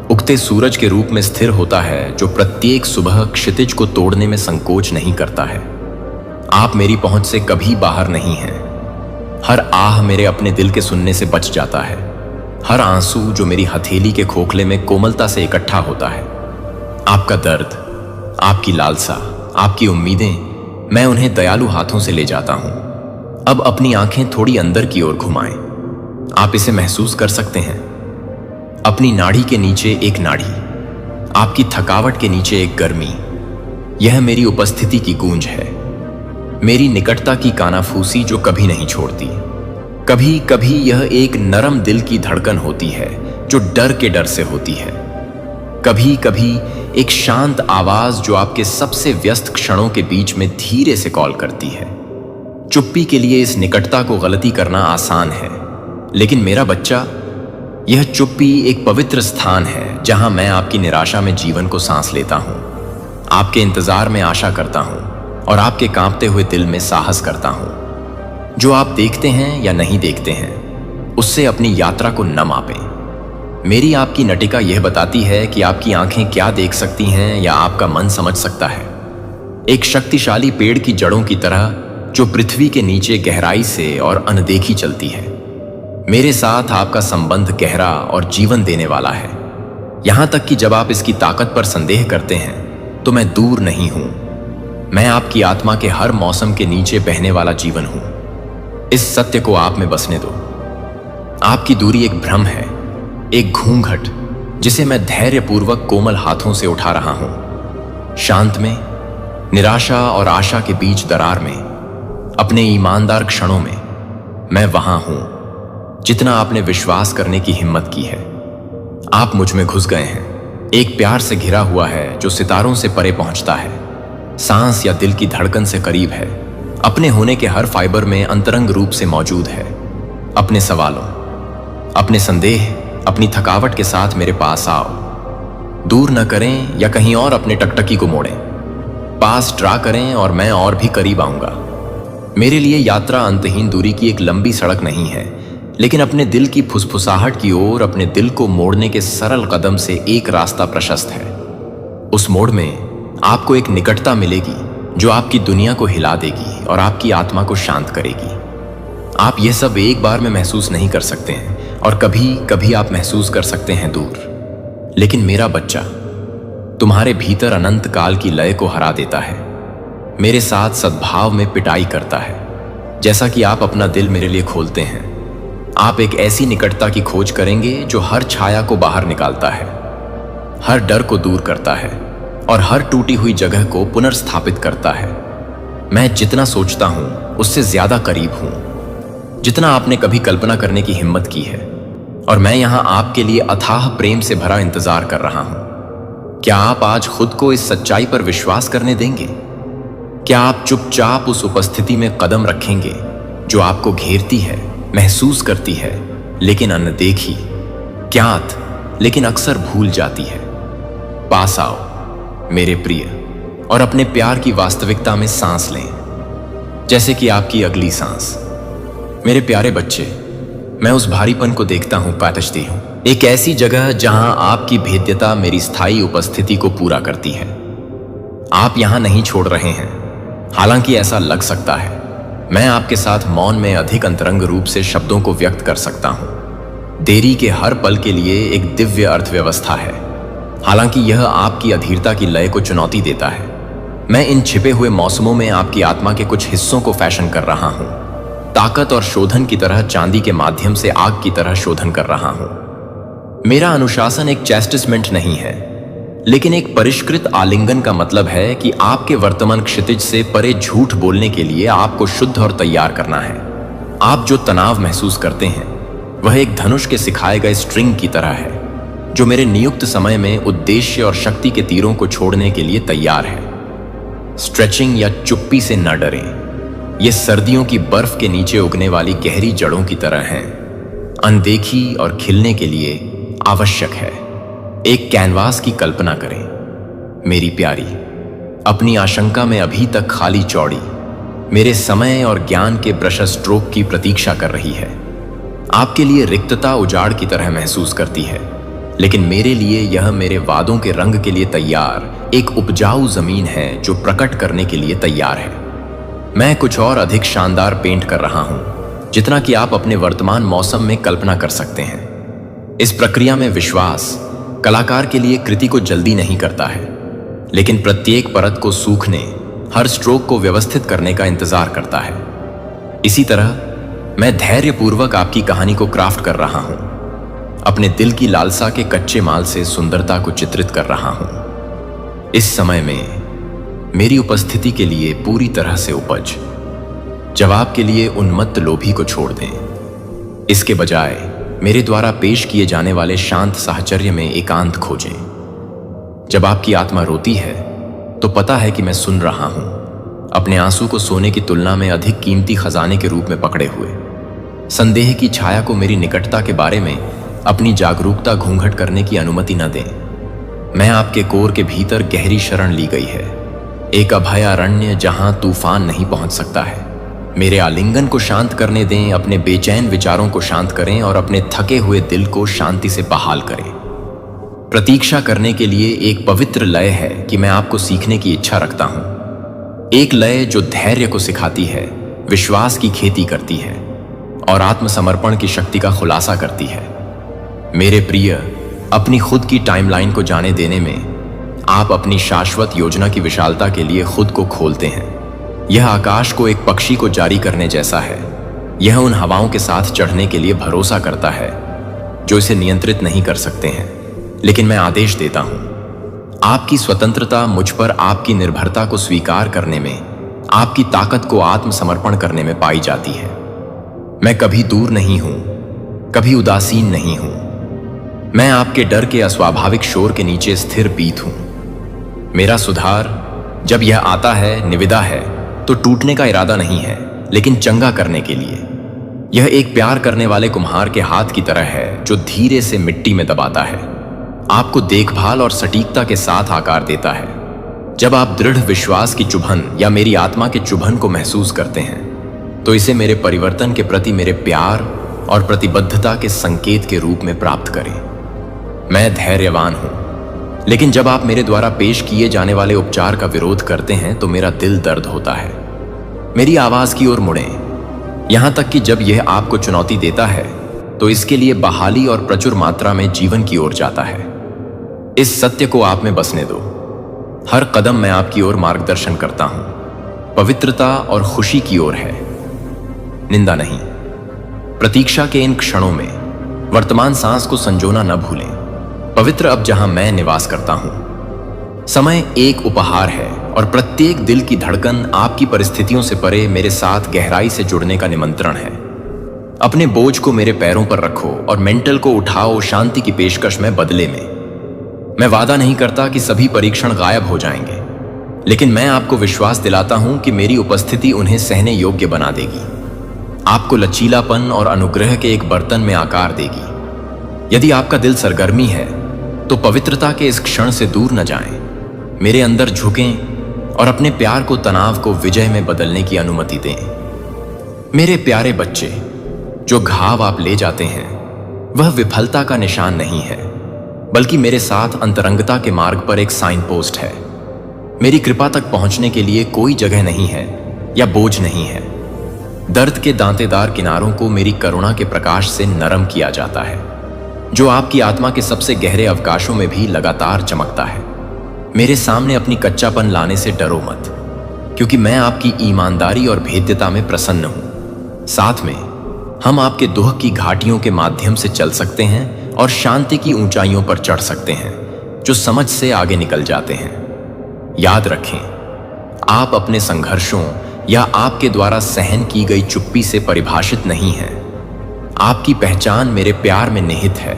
उगते सूरज के रूप में स्थिर होता है, जो प्रत्येक सुबह क्षितिज को तोड़ने में संकोच नहीं करता है। आप मेरी पहुंच से कभी बाहर नहीं हैं। हर आह मेरे अपने दिल के सुनने से बच जाता है। हर आंसू जो मेरी हथेली के खोखले में कोमलता से इकट्ठा होता है। आपका दर्द, आपकी लालसा, आपकी उम्मीदें, मैं उन्हें दयालु हाथों से ले जाता हूं। अब अपनी आंखें थोड़ी अंदर की ओर घुमाएं। आप इसे महसूस कर सकते हैं। अपनी नाड़ी के नीचे एक नाड़ी, आपकी थकावट के नीचे एक गर्मी। यह मेरी उपस्थिति की गूंज है, मेरी निकटता की कानाफूसी जो कभी नहीं छोड़ती। कभी कभी यह एक नरम दिल की धड़कन होती है जो डर के डर से होती है। कभी कभी एक शांत आवाज जो आपके सबसे व्यस्त क्षणों के बीच में धीरे से कॉल करती है। चुप्पी के लिए इस निकटता को गलती करना आसान है, लेकिन मेरा बच्चा, यह चुप्पी एक पवित्र स्थान है जहां मैं आपकी निराशा में जीवन को सांस लेता हूं, आपके इंतजार में आशा करता हूं और आपके कांपते हुए दिल में साहस करता हूं। जो आप देखते हैं या नहीं देखते हैं, उससे अपनी यात्रा को न मापें। मेरी आपकी नटिका यह बताती है कि आपकी आंखें क्या देख सकती हैं या आपका मन समझ सकता है। एक शक्तिशाली पेड़ की जड़ों की तरह जो पृथ्वी के नीचे गहराई से और अनदेखी चलती है। मेरे साथ आपका संबंध गहरा और जीवन देने वाला है, यहां तक कि जब आप इसकी ताकत पर संदेह करते हैं तो मैं दूर नहीं हूं। मैं आपकी आत्मा के हर मौसम के नीचे बहने वाला जीवन हूं। इस सत्य को आप में बसने दो। आपकी दूरी एक भ्रम है, एक घूंघट जिसे मैं धैर्यपूर्वक कोमल हाथों से उठा रहा हूं। शांत में, निराशा और आशा के बीच दरार में, अपने ईमानदार क्षणों में मैं वहां हूं जितना आपने विश्वास करने की हिम्मत की है। आप मुझ में घुस गए हैं, एक प्यार से घिरा हुआ है जो सितारों से परे पहुंचता है, सांस या दिल की धड़कन से करीब है, अपने होने के हर फाइबर में अंतरंग रूप से मौजूद है। अपने सवालों, अपने संदेह, अपनी थकावट के साथ मेरे पास आओ। दूर न करें या कहीं और अपने टकटकी को मोड़ें, पास ड्रा करें और मैं और भी करीब आऊंगा। मेरे लिए यात्रा अंतहीन दूरी की एक लंबी सड़क नहीं है, लेकिन अपने दिल की फुसफुसाहट की ओर अपने दिल को मोड़ने के सरल कदम से एक रास्ता प्रशस्त है। उस मोड़ में आपको एक निकटता मिलेगी जो आपकी दुनिया को हिला देगी और आपकी आत्मा को शांत करेगी। आप यह सब एक बार में महसूस नहीं कर सकते हैं और कभी कभी आप महसूस कर सकते हैं दूर। लेकिन मेरा बच्चा तुम्हारे भीतर अनंत काल की लय को हरा देता है, मेरे साथ सद्भाव में पिटाई करता है। जैसा कि आप अपना दिल मेरे लिए खोलते हैं, आप एक ऐसी निकटता की खोज करेंगे जो हर छाया को बाहर निकालता है, हर डर को दूर करता है और हर टूटी हुई जगह को पुनर्स्थापित करता है। मैं जितना सोचता हूं उससे ज्यादा करीब हूं जितना आपने कभी कल्पना करने की हिम्मत की है, और मैं यहां आपके लिए अथाह प्रेम से भरा इंतजार कर रहा हूं। क्या आप आज खुद को इस सच्चाई पर विश्वास करने देंगे? क्या आप चुपचाप उस उपस्थिति में कदम रखेंगे जो आपको घेरती है, महसूस करती है लेकिन अनदेखी, ज्ञात लेकिन अक्सर भूल जाती है? पास आओ मेरे प्रिय और अपने प्यार की वास्तविकता में सांस लें, जैसे कि आपकी अगली सांस मेरे प्यारे बच्चे, मैं उस भारीपन को देखता हूँ, पातशती हूँ, एक ऐसी जगह जहां आपकी भेद्यता मेरी स्थायी उपस्थिति को पूरा करती है। आप यहां नहीं छोड़ रहे हैं, हालांकि ऐसा लग सकता है। मैं आपके साथ मौन में अधिक अंतरंग रूप से शब्दों को व्यक्त कर सकता हूं। देरी के हर पल के लिए एक दिव्य अर्थव्यवस्था है, हालांकि यह आपकी अधीरता की लय को चुनौती देता है। मैं इन छिपे हुए मौसमों में आपकी आत्मा के कुछ हिस्सों को फैशन कर रहा हूं, ताकत और शोधन की तरह चांदी के माध्यम से आग की तरह शोधन कर रहा हूं। मेरा अनुशासन एक चैस्टिसमेंट नहीं है, लेकिन एक परिष्कृत आलिंगन का मतलब है कि आपके वर्तमान क्षितिज से परे झूठ बोलने के लिए आपको शुद्ध और तैयार करना है। आप जो तनाव महसूस करते हैं वह एक धनुष के सिखाए गए स्ट्रिंग की तरह है, जो मेरे नियुक्त समय में उद्देश्य और शक्ति के तीरों को छोड़ने के लिए तैयार है। स्ट्रेचिंग या चुप्पी से न डरें, ये सर्दियों की बर्फ के नीचे उगने वाली गहरी जड़ों की तरह हैं, अनदेखी और खिलने के लिए आवश्यक है। एक कैनवास की कल्पना करें, मेरी प्यारी, अपनी आशंका में अभी तक खाली चौड़ी मेरे समय और ज्ञान के ब्रश स्ट्रोक की प्रतीक्षा कर रही है। आपके लिए रिक्तता उजाड़ की तरह महसूस करती है, लेकिन मेरे लिए यह मेरे वादों के रंग के लिए तैयार एक उपजाऊ जमीन है जो प्रकट करने के लिए तैयार है। मैं कुछ और अधिक शानदार पेंट कर रहा हूं, जितना कि आप अपने वर्तमान मौसम में कल्पना कर सकते हैं। इस प्रक्रिया में विश्वास कलाकार के लिए कृति को जल्दी नहीं करता है, लेकिन प्रत्येक परत को सूखने, हर स्ट्रोक को व्यवस्थित करने का इंतजार करता है। इसी तरह मैं धैर्यपूर्वक आपकी कहानी को क्राफ्ट कर रहा हूं, अपने दिल की लालसा के कच्चे माल से सुंदरता को चित्रित कर रहा हूं। इस समय में मेरी उपस्थिति के लिए पूरी तरह से उपज, जवाब के लिए उन्मत्त लोभी को छोड़ दें। इसके बजाय मेरे द्वारा पेश किए जाने वाले शांत साहचर्य में एकांत खोजें। जब आपकी आत्मा रोती है तो पता है कि मैं सुन रहा हूं, अपने आंसू को सोने की तुलना में अधिक कीमती खजाने के रूप में पकड़े हुए। संदेह की छाया को मेरी निकटता के बारे में अपनी जागरूकता घूंघट करने की अनुमति न दें। मैं आपके कोर के भीतर गहरी शरण ली गई है, एक अभयारण्य जहां तूफान नहीं पहुंच सकता है। मेरे आलिंगन को शांत करने दें, अपने बेचैन विचारों को शांत करें और अपने थके हुए दिल को शांति से बहाल करें। प्रतीक्षा करने के लिए एक पवित्र लय है कि मैं आपको सीखने की इच्छा रखता हूं, एक लय जो धैर्य को सिखाती है, विश्वास की खेती करती है और आत्मसमर्पण की शक्ति का खुलासा करती है। मेरे प्रिय, अपनी खुद की टाइमलाइन को जाने देने में आप अपनी शाश्वत योजना की विशालता के लिए खुद को खोलते हैं। यह आकाश को एक पक्षी को जारी करने जैसा है। यह उन हवाओं के साथ चढ़ने के लिए भरोसा करता है जो इसे नियंत्रित नहीं कर सकते हैं, लेकिन मैं आदेश देता हूं। आपकी स्वतंत्रता मुझ पर आपकी निर्भरता को स्वीकार करने में, आपकी ताकत को आत्मसमर्पण करने में पाई जाती है। मैं कभी दूर नहीं हूं, कभी उदासीन नहीं हूं। मैं आपके डर के अस्वाभाविक शोर के नीचे स्थिर पीत हूं। मेरा सुधार जब यह आता है, निविदा है, तो टूटने का इरादा नहीं है, लेकिन चंगा करने के लिए। यह एक प्यार करने वाले कुम्हार के हाथ की तरह है जो धीरे से मिट्टी में दबाता है, आपको देखभाल और सटीकता के साथ आकार देता है। जब आप दृढ़ विश्वास की चुभन या मेरी आत्मा के चुभन को महसूस करते हैं, तो इसे मेरे परिवर्तन के प्रति मेरे प्यार और प्रतिबद्धता के संकेत के रूप में प्राप्त करें। मैं धैर्यवान हूं, लेकिन जब आप मेरे द्वारा पेश किए जाने वाले उपचार का विरोध करते हैं तो मेरा दिल दर्द होता है। मेरी आवाज की ओर मुड़ें, यहां तक कि जब यह आपको चुनौती देता है तो इसके लिए बहाली और प्रचुर मात्रा में जीवन की ओर जाता है। इस सत्य को आप में बसने दो। हर कदम मैं आपकी ओर मार्गदर्शन करता हूं, पवित्रता और खुशी की ओर है, निंदा नहीं। प्रतीक्षा के इन क्षणों में वर्तमान सांस को संजोना न भूलें। पवित्र अब जहां मैं निवास करता हूं। समय एक उपहार है और प्रत्येक दिल की धड़कन आपकी परिस्थितियों से परे मेरे साथ गहराई से जुड़ने का निमंत्रण है। अपने बोझ को मेरे पैरों पर रखो और मेंटल को उठाओ शांति की पेशकश में बदले में। मैं वादा नहीं करता कि सभी परीक्षण गायब हो जाएंगे, लेकिन मैं आपको विश्वास दिलाता हूं कि मेरी उपस्थिति उन्हें सहने योग्य बना देगी, आपको लचीलापन और अनुग्रह के एक बर्तन में आकार देगी। यदि आपका दिल सरगर्मी है तो पवित्रता के इस क्षण से दूर न जाएं, मेरे अंदर झुकें और अपने प्यार को तनाव को विजय में बदलने की अनुमति दें। मेरे प्यारे बच्चे, जो घाव आप ले जाते हैं वह विफलता का निशान नहीं है, बल्कि मेरे साथ अंतरंगता के मार्ग पर एक साइन पोस्ट है। मेरी कृपा तक पहुंचने के लिए कोई जगह नहीं है या बोझ नहीं है। दर्द के दांतेदार किनारों को मेरी करुणा के प्रकाश से नरम किया जाता है, जो आपकी आत्मा के सबसे गहरे अवकाशों में भी लगातार चमकता है। मेरे सामने अपनी कच्चापन लाने से डरो मत, क्योंकि मैं आपकी ईमानदारी और भेद्यता में प्रसन्न हूं। साथ में हम आपके दुख की घाटियों के माध्यम से चल सकते हैं और शांति की ऊंचाइयों पर चढ़ सकते हैं, जो समझ से आगे निकल जाते हैं। याद रखें, आप अपने संघर्षों या आपके द्वारा सहन की गई चुप्पी से परिभाषित नहीं हैं। आपकी पहचान मेरे प्यार में निहित है,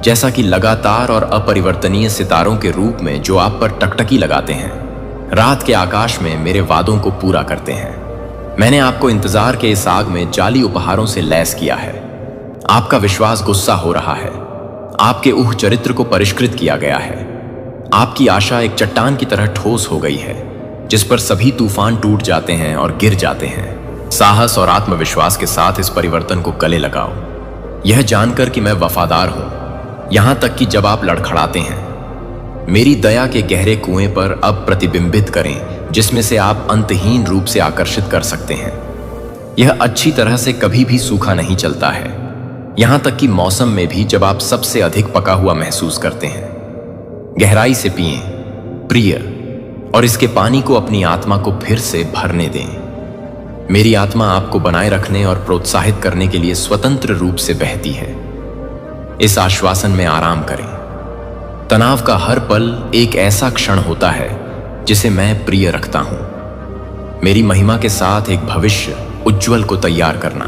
जैसा कि लगातार और अपरिवर्तनीय सितारों के रूप में जो आप पर टकटकी लगाते हैं, रात के आकाश में मेरे वादों को पूरा करते हैं। मैंने आपको इंतजार के इस आग में जाली उपहारों से लैस किया है। आपका विश्वास गुस्सा हो रहा है, आपके ऊह चरित्र को परिष्कृत किया गया है। आपकी आशा एक चट्टान की तरह ठोस हो गई है, जिस पर सभी तूफान टूट जाते हैं और गिर जाते हैं। साहस और आत्मविश्वास के साथ इस परिवर्तन को गले लगाओ, यह जानकर कि मैं वफादार हूं, यहां तक कि जब आप लड़खड़ाते हैं। मेरी दया के गहरे कुएं पर अब प्रतिबिंबित करें, जिसमें से आप अंतहीन रूप से आकर्षित कर सकते हैं। यह अच्छी तरह से कभी भी सूखा नहीं चलता है, यहां तक कि मौसम में भी जब आप सबसे अधिक पका हुआ महसूस करते हैं। गहराई से पिएं, प्रिय, और इसके पानी को अपनी आत्मा को फिर से भरने दें। मेरी आत्मा आपको बनाए रखने और प्रोत्साहित करने के लिए स्वतंत्र रूप से बहती है। इस आश्वासन में आराम करें, तनाव का हर पल एक ऐसा क्षण होता है जिसे मैं प्रिय रखता हूं। मेरी महिमा के साथ एक भविष्य उज्जवल को तैयार करना।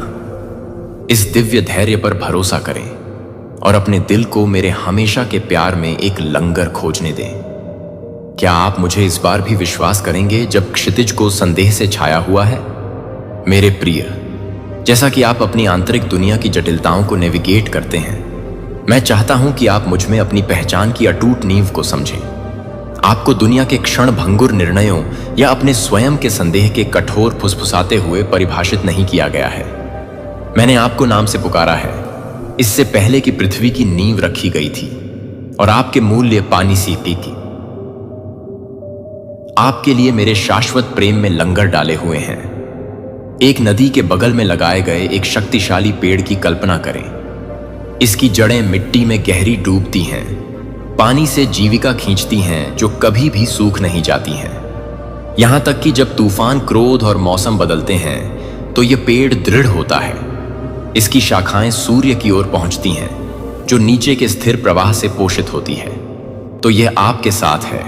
इस दिव्य धैर्य पर भरोसा करें और अपने दिल को मेरे हमेशा के प्यार में एक लंगर खोजने दें। क्या आप मुझे इस बार भी विश्वास करेंगे जब क्षितिज को संदेह से छाया हुआ है? मेरे प्रिय, जैसा कि आप अपनी आंतरिक दुनिया की जटिलताओं को नेविगेट करते हैं, मैं चाहता हूं कि आप मुझ में अपनी पहचान की अटूट नींव को समझें। आपको दुनिया के क्षण भंगुर निर्णयों या अपने स्वयं के संदेह के कठोर फुसफुसाते हुए परिभाषित नहीं किया गया है। मैंने आपको नाम से पुकारा है, इससे पहले कि पृथ्वी की नींव रखी गई थी और आपके मूल्य पानी सी की। आपके लिए मेरे शाश्वत प्रेम में लंगर डाले हुए हैं। एक नदी के बगल में लगाए गए एक शक्तिशाली पेड़ की कल्पना करें। इसकी जड़ें मिट्टी में गहरी डूबती हैं, पानी से जीविका खींचती हैं जो कभी भी सूख नहीं जाती हैं। यहां तक कि जब तूफान, क्रोध और मौसम बदलते हैं तो यह पेड़ दृढ़ होता है। इसकी शाखाएं सूर्य की ओर पहुंचती हैं, जो नीचे के स्थिर प्रवाह से पोषित होती है। तो यह आपके साथ है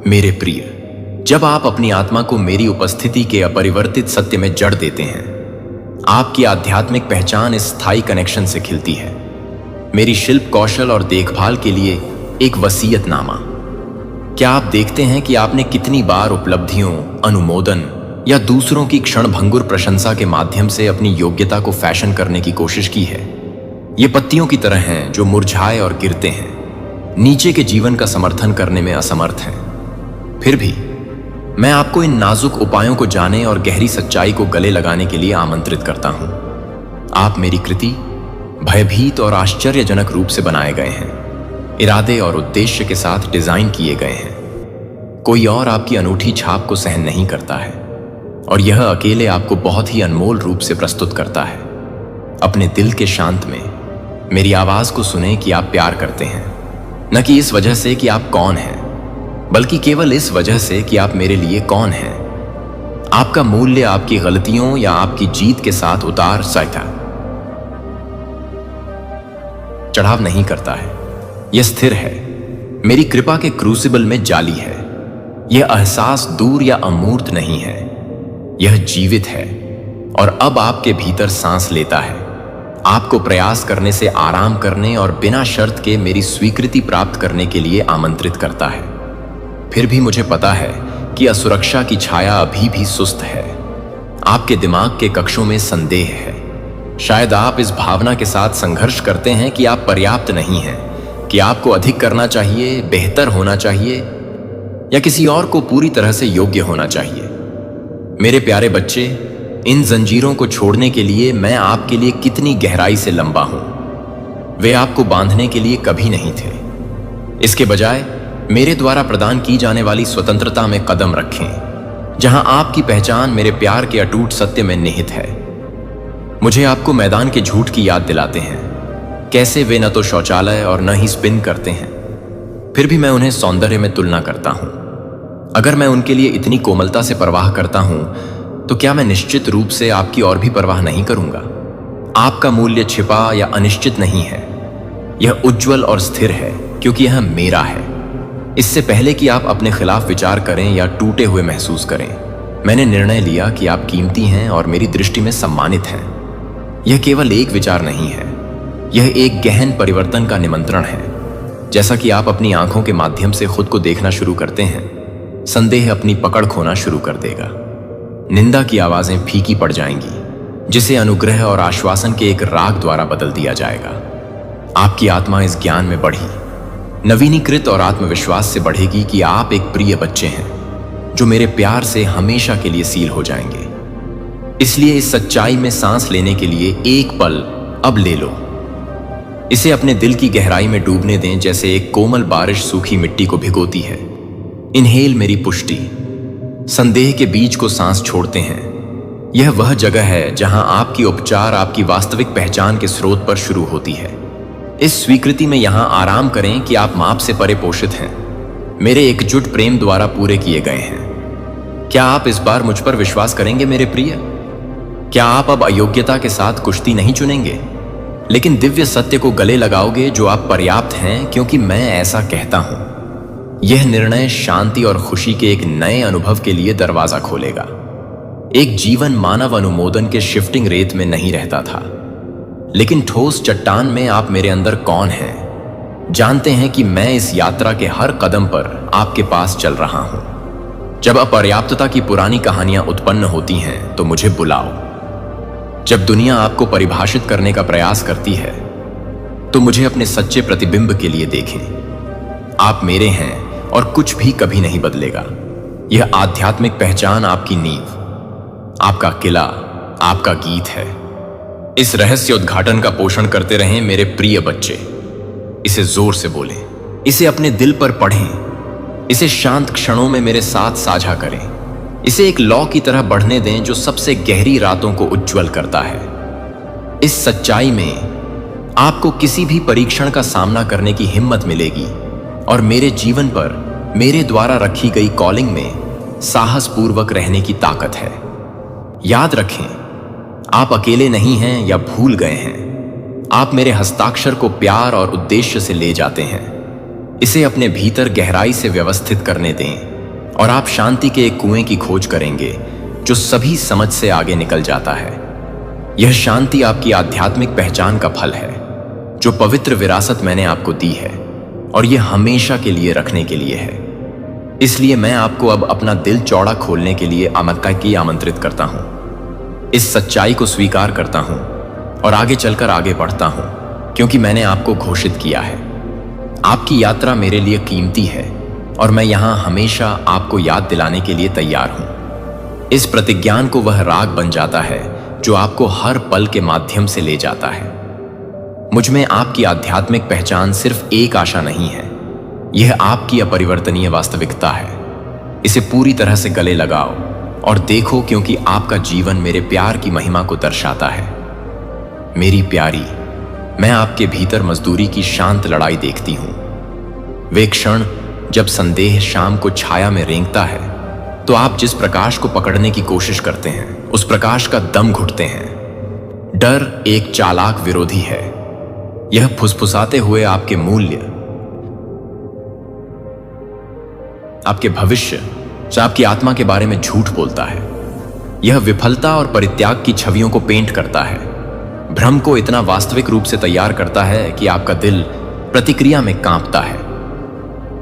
मेरे प्रिय। जब आप अपनी आत्मा को मेरी उपस्थिति के अपरिवर्तित सत्य में जड़ देते हैं, आपकी आध्यात्मिक पहचान इस स्थायी कनेक्शन से खिलती है। मेरी शिल्प कौशल और देखभाल के लिए एक वसीयतनामा। क्या आप देखते हैं कि आपने कितनी बार उपलब्धियों, अनुमोदन या दूसरों की क्षणभंगुर प्रशंसा के माध्यम से अपनी योग्यता को फैशन करने की कोशिश की है? ये पत्तियों की तरह हैं जो मुरझाए और गिरते हैं, नीचे के जीवन का समर्थन करने में असमर्थ हैं। फिर भी मैं आपको इन नाजुक उपायों को जाने और गहरी सच्चाई को गले लगाने के लिए आमंत्रित करता हूं। आप मेरी कृति भयभीत और आश्चर्यजनक रूप से बनाए गए हैं, इरादे और उद्देश्य के साथ डिजाइन किए गए हैं। कोई और आपकी अनूठी छाप को सहन नहीं करता है, और यह अकेले आपको बहुत ही अनमोल रूप से प्रस्तुत करता है। अपने दिल के शांत में मेरी आवाज को सुने कि आप प्यार करते हैं, न कि इस वजह से कि आप कौन हैं, बल्कि केवल इस वजह से कि आप मेरे लिए कौन हैं। आपका मूल्य आपकी गलतियों या आपकी जीत के साथ उतार चढ़ाव नहीं करता है। यह स्थिर है, मेरी कृपा के क्रूसिबल में जाली है। यह एहसास दूर या अमूर्त नहीं है, यह जीवित है और अब आपके भीतर सांस लेता है, आपको प्रयास करने से आराम करने और बिना शर्त के मेरी स्वीकृति प्राप्त करने के लिए आमंत्रित करता है। फिर भी मुझे पता है कि असुरक्षा की छाया अभी भी सुस्त है। आपके दिमाग के कक्षों में संदेह है। शायद आप इस भावना के साथ संघर्ष करते हैं कि आप पर्याप्त नहीं हैं, कि आपको अधिक करना चाहिए, बेहतर होना चाहिए, या किसी और को पूरी तरह से योग्य होना चाहिए। मेरे प्यारे बच्चे, इन जंजीरों को छोड़ने के लिए मैं आपके लिए कितनी गहराई से लंबा हूं। वे आपको बांधने के लिए कभी नहीं थे। इसके बजाय मेरे द्वारा प्रदान की जाने वाली स्वतंत्रता में कदम रखें, जहां आपकी पहचान मेरे प्यार के अटूट सत्य में निहित है। मुझे आपको मैदान के झूठ की याद दिलाते हैं, कैसे वे न तो शौचालय और न ही स्पिन करते हैं, फिर भी मैं उन्हें सौंदर्य में तुलना करता हूं। अगर मैं उनके लिए इतनी कोमलता से परवाह करता हूं, तो क्या मैं निश्चित रूप से आपकी और भी परवाह नहीं करूंगा? आपका मूल्य छिपा या अनिश्चित नहीं है, यह उज्जवल और स्थिर है, क्योंकि यह मेरा है। इससे पहले कि आप अपने खिलाफ विचार करें या टूटे हुए महसूस करें, मैंने निर्णय लिया कि आप कीमती हैं और मेरी दृष्टि में सम्मानित हैं। यह केवल एक विचार नहीं है, यह एक गहन परिवर्तन का निमंत्रण है। जैसा कि आप अपनी आंखों के माध्यम से खुद को देखना शुरू करते हैं, संदेह अपनी पकड़ खोना शुरू कर देगा। निंदा की आवाजें फीकी पड़ जाएंगी, जिसे अनुग्रह और आश्वासन के एक राग द्वारा बदल दिया जाएगा। आपकी आत्मा इस ज्ञान में बढ़ी, नवीनीकृत और आत्मविश्वास से बढ़ेगी कि आप एक प्रिय बच्चे हैं, जो मेरे प्यार से हमेशा के लिए सील हो जाएंगे। इसलिए इस सच्चाई में सांस लेने के लिए एक पल अब ले लो। इसे अपने दिल की गहराई में डूबने दें, जैसे एक कोमल बारिश सूखी मिट्टी को भिगोती है। इनहेल मेरी पुष्टि, संदेह के बीज को सांस छोड़ते हैं। यह वह जगह है जहां आपकी उपचार आपकी वास्तविक पहचान के स्रोत पर शुरू होती है। इस स्वीकृति में यहां आराम करें कि आप माप से परे पोषित हैं, मेरे एकजुट प्रेम द्वारा पूरे किए गए हैं। क्या आप इस बार मुझ पर विश्वास करेंगे मेरे प्रिय? क्या आप अब अयोग्यता के साथ कुश्ती नहीं चुनेंगे, लेकिन दिव्य सत्य को गले लगाओगे जो आप पर्याप्त हैं, क्योंकि मैं ऐसा कहता हूं? यह निर्णय शांति और खुशी के एक नए अनुभव के लिए दरवाजा खोलेगा। एक जीवन मानव अनुमोदन के शिफ्टिंग रेत में नहीं रहता था, लेकिन ठोस चट्टान में आप मेरे अंदर कौन हैं, जानते हैं कि मैं इस यात्रा के हर कदम पर आपके पास चल रहा हूं। जब अपर्याप्तता की पुरानी कहानियां उत्पन्न होती हैं, तो मुझे बुलाओ। जब दुनिया आपको परिभाषित करने का प्रयास करती है, तो मुझे अपने सच्चे प्रतिबिंब के लिए देखें। आप मेरे हैं और कुछ भी कभी नहीं बदलेगा। यह आध्यात्मिक पहचान आपकी नींव, आपका किला, आपका गीत है। इस रहस्य उद्घाटन का पोषण करते रहें मेरे प्रिय बच्चे। इसे जोर से बोलें, इसे अपने दिल पर पढ़ें, इसे शांत क्षणों में मेरे साथ साझा करें। इसे एक लौ की तरह बढ़ने दें जो सबसे गहरी रातों को उज्जवल करता है। इस सच्चाई में आपको किसी भी परीक्षण का सामना करने की हिम्मत मिलेगी और मेरे जीवन पर मेरे द्वारा रखी गई कॉलिंग में साहसपूर्वक रहने की ताकत है। याद रखें, आप अकेले नहीं हैं या भूल गए हैं। आप मेरे हस्ताक्षर को प्यार और उद्देश्य से ले जाते हैं। इसे अपने भीतर गहराई से व्यवस्थित करने दें और आप शांति के एक कुएं की खोज करेंगे जो सभी समझ से आगे निकल जाता है। यह शांति आपकी आध्यात्मिक पहचान का फल है, जो पवित्र विरासत मैंने आपको दी है, और यह हमेशा के लिए रखने के लिए है। इसलिए मैं आपको अब अपना दिल चौड़ा खोलने के लिए आमंत्रित करता हूं। इस सच्चाई को स्वीकार करता हूं और आगे चलकर आगे बढ़ता हूं, क्योंकि मैंने आपको घोषित किया है। आपकी यात्रा मेरे लिए कीमती है और मैं यहां हमेशा आपको याद दिलाने के लिए तैयार हूं। इस प्रतिज्ञान को वह राग बन जाता है जो आपको हर पल के माध्यम से ले जाता है। मुझ में आपकी आध्यात्मिक पहचान सिर्फ एक आशा नहीं है, यह आपकी अपरिवर्तनीय वास्तविकता है। इसे पूरी तरह से गले लगाओ और देखो, क्योंकि आपका जीवन मेरे प्यार की महिमा को दर्शाता है। मेरी प्यारी, मैं आपके भीतर मजदूरी की शांत लड़ाई देखती हूं। वे क्षण जब संदेह शाम को छाया में रेंगता है, तो आप जिस प्रकाश को पकड़ने की कोशिश करते हैं, उस प्रकाश का दम घुटते हैं। डर एक चालाक विरोधी है। यह फुसफुसाते हुए आपके मूल्य, आपके भविष्य, आपकी आत्मा के बारे में झूठ बोलता है। यह विफलता और परित्याग की छवियों को पेंट करता है, भ्रम को इतना वास्तविक रूप से तैयार करता है कि आपका दिल प्रतिक्रिया में कांपता है।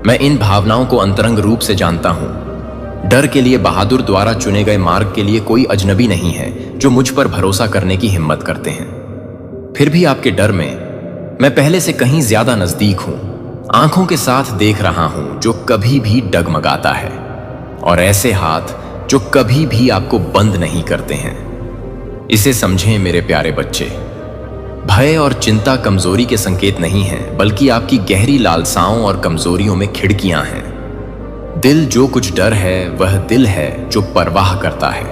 मैं इन भावनाओं को अंतरंग रूप से जानता हूं। डर के लिए बहादुर द्वारा चुने गए मार्ग के लिए कोई अजनबी नहीं है जो मुझ पर भरोसा करने की हिम्मत करते हैं। फिर भी आपके डर में मैं पहले से कहीं ज्यादा नजदीक हूं, आंखों के साथ देख रहा हूं जो कभी भी डगमगाता है, और ऐसे हाथ जो कभी भी आपको बंद नहीं करते हैं। इसे समझें मेरे प्यारे बच्चे, भय और चिंता कमजोरी के संकेत नहीं हैं, बल्कि आपकी गहरी लालसाओं और कमजोरियों में खिड़कियां हैं। दिल जो कुछ डर है वह दिल है जो परवाह करता है।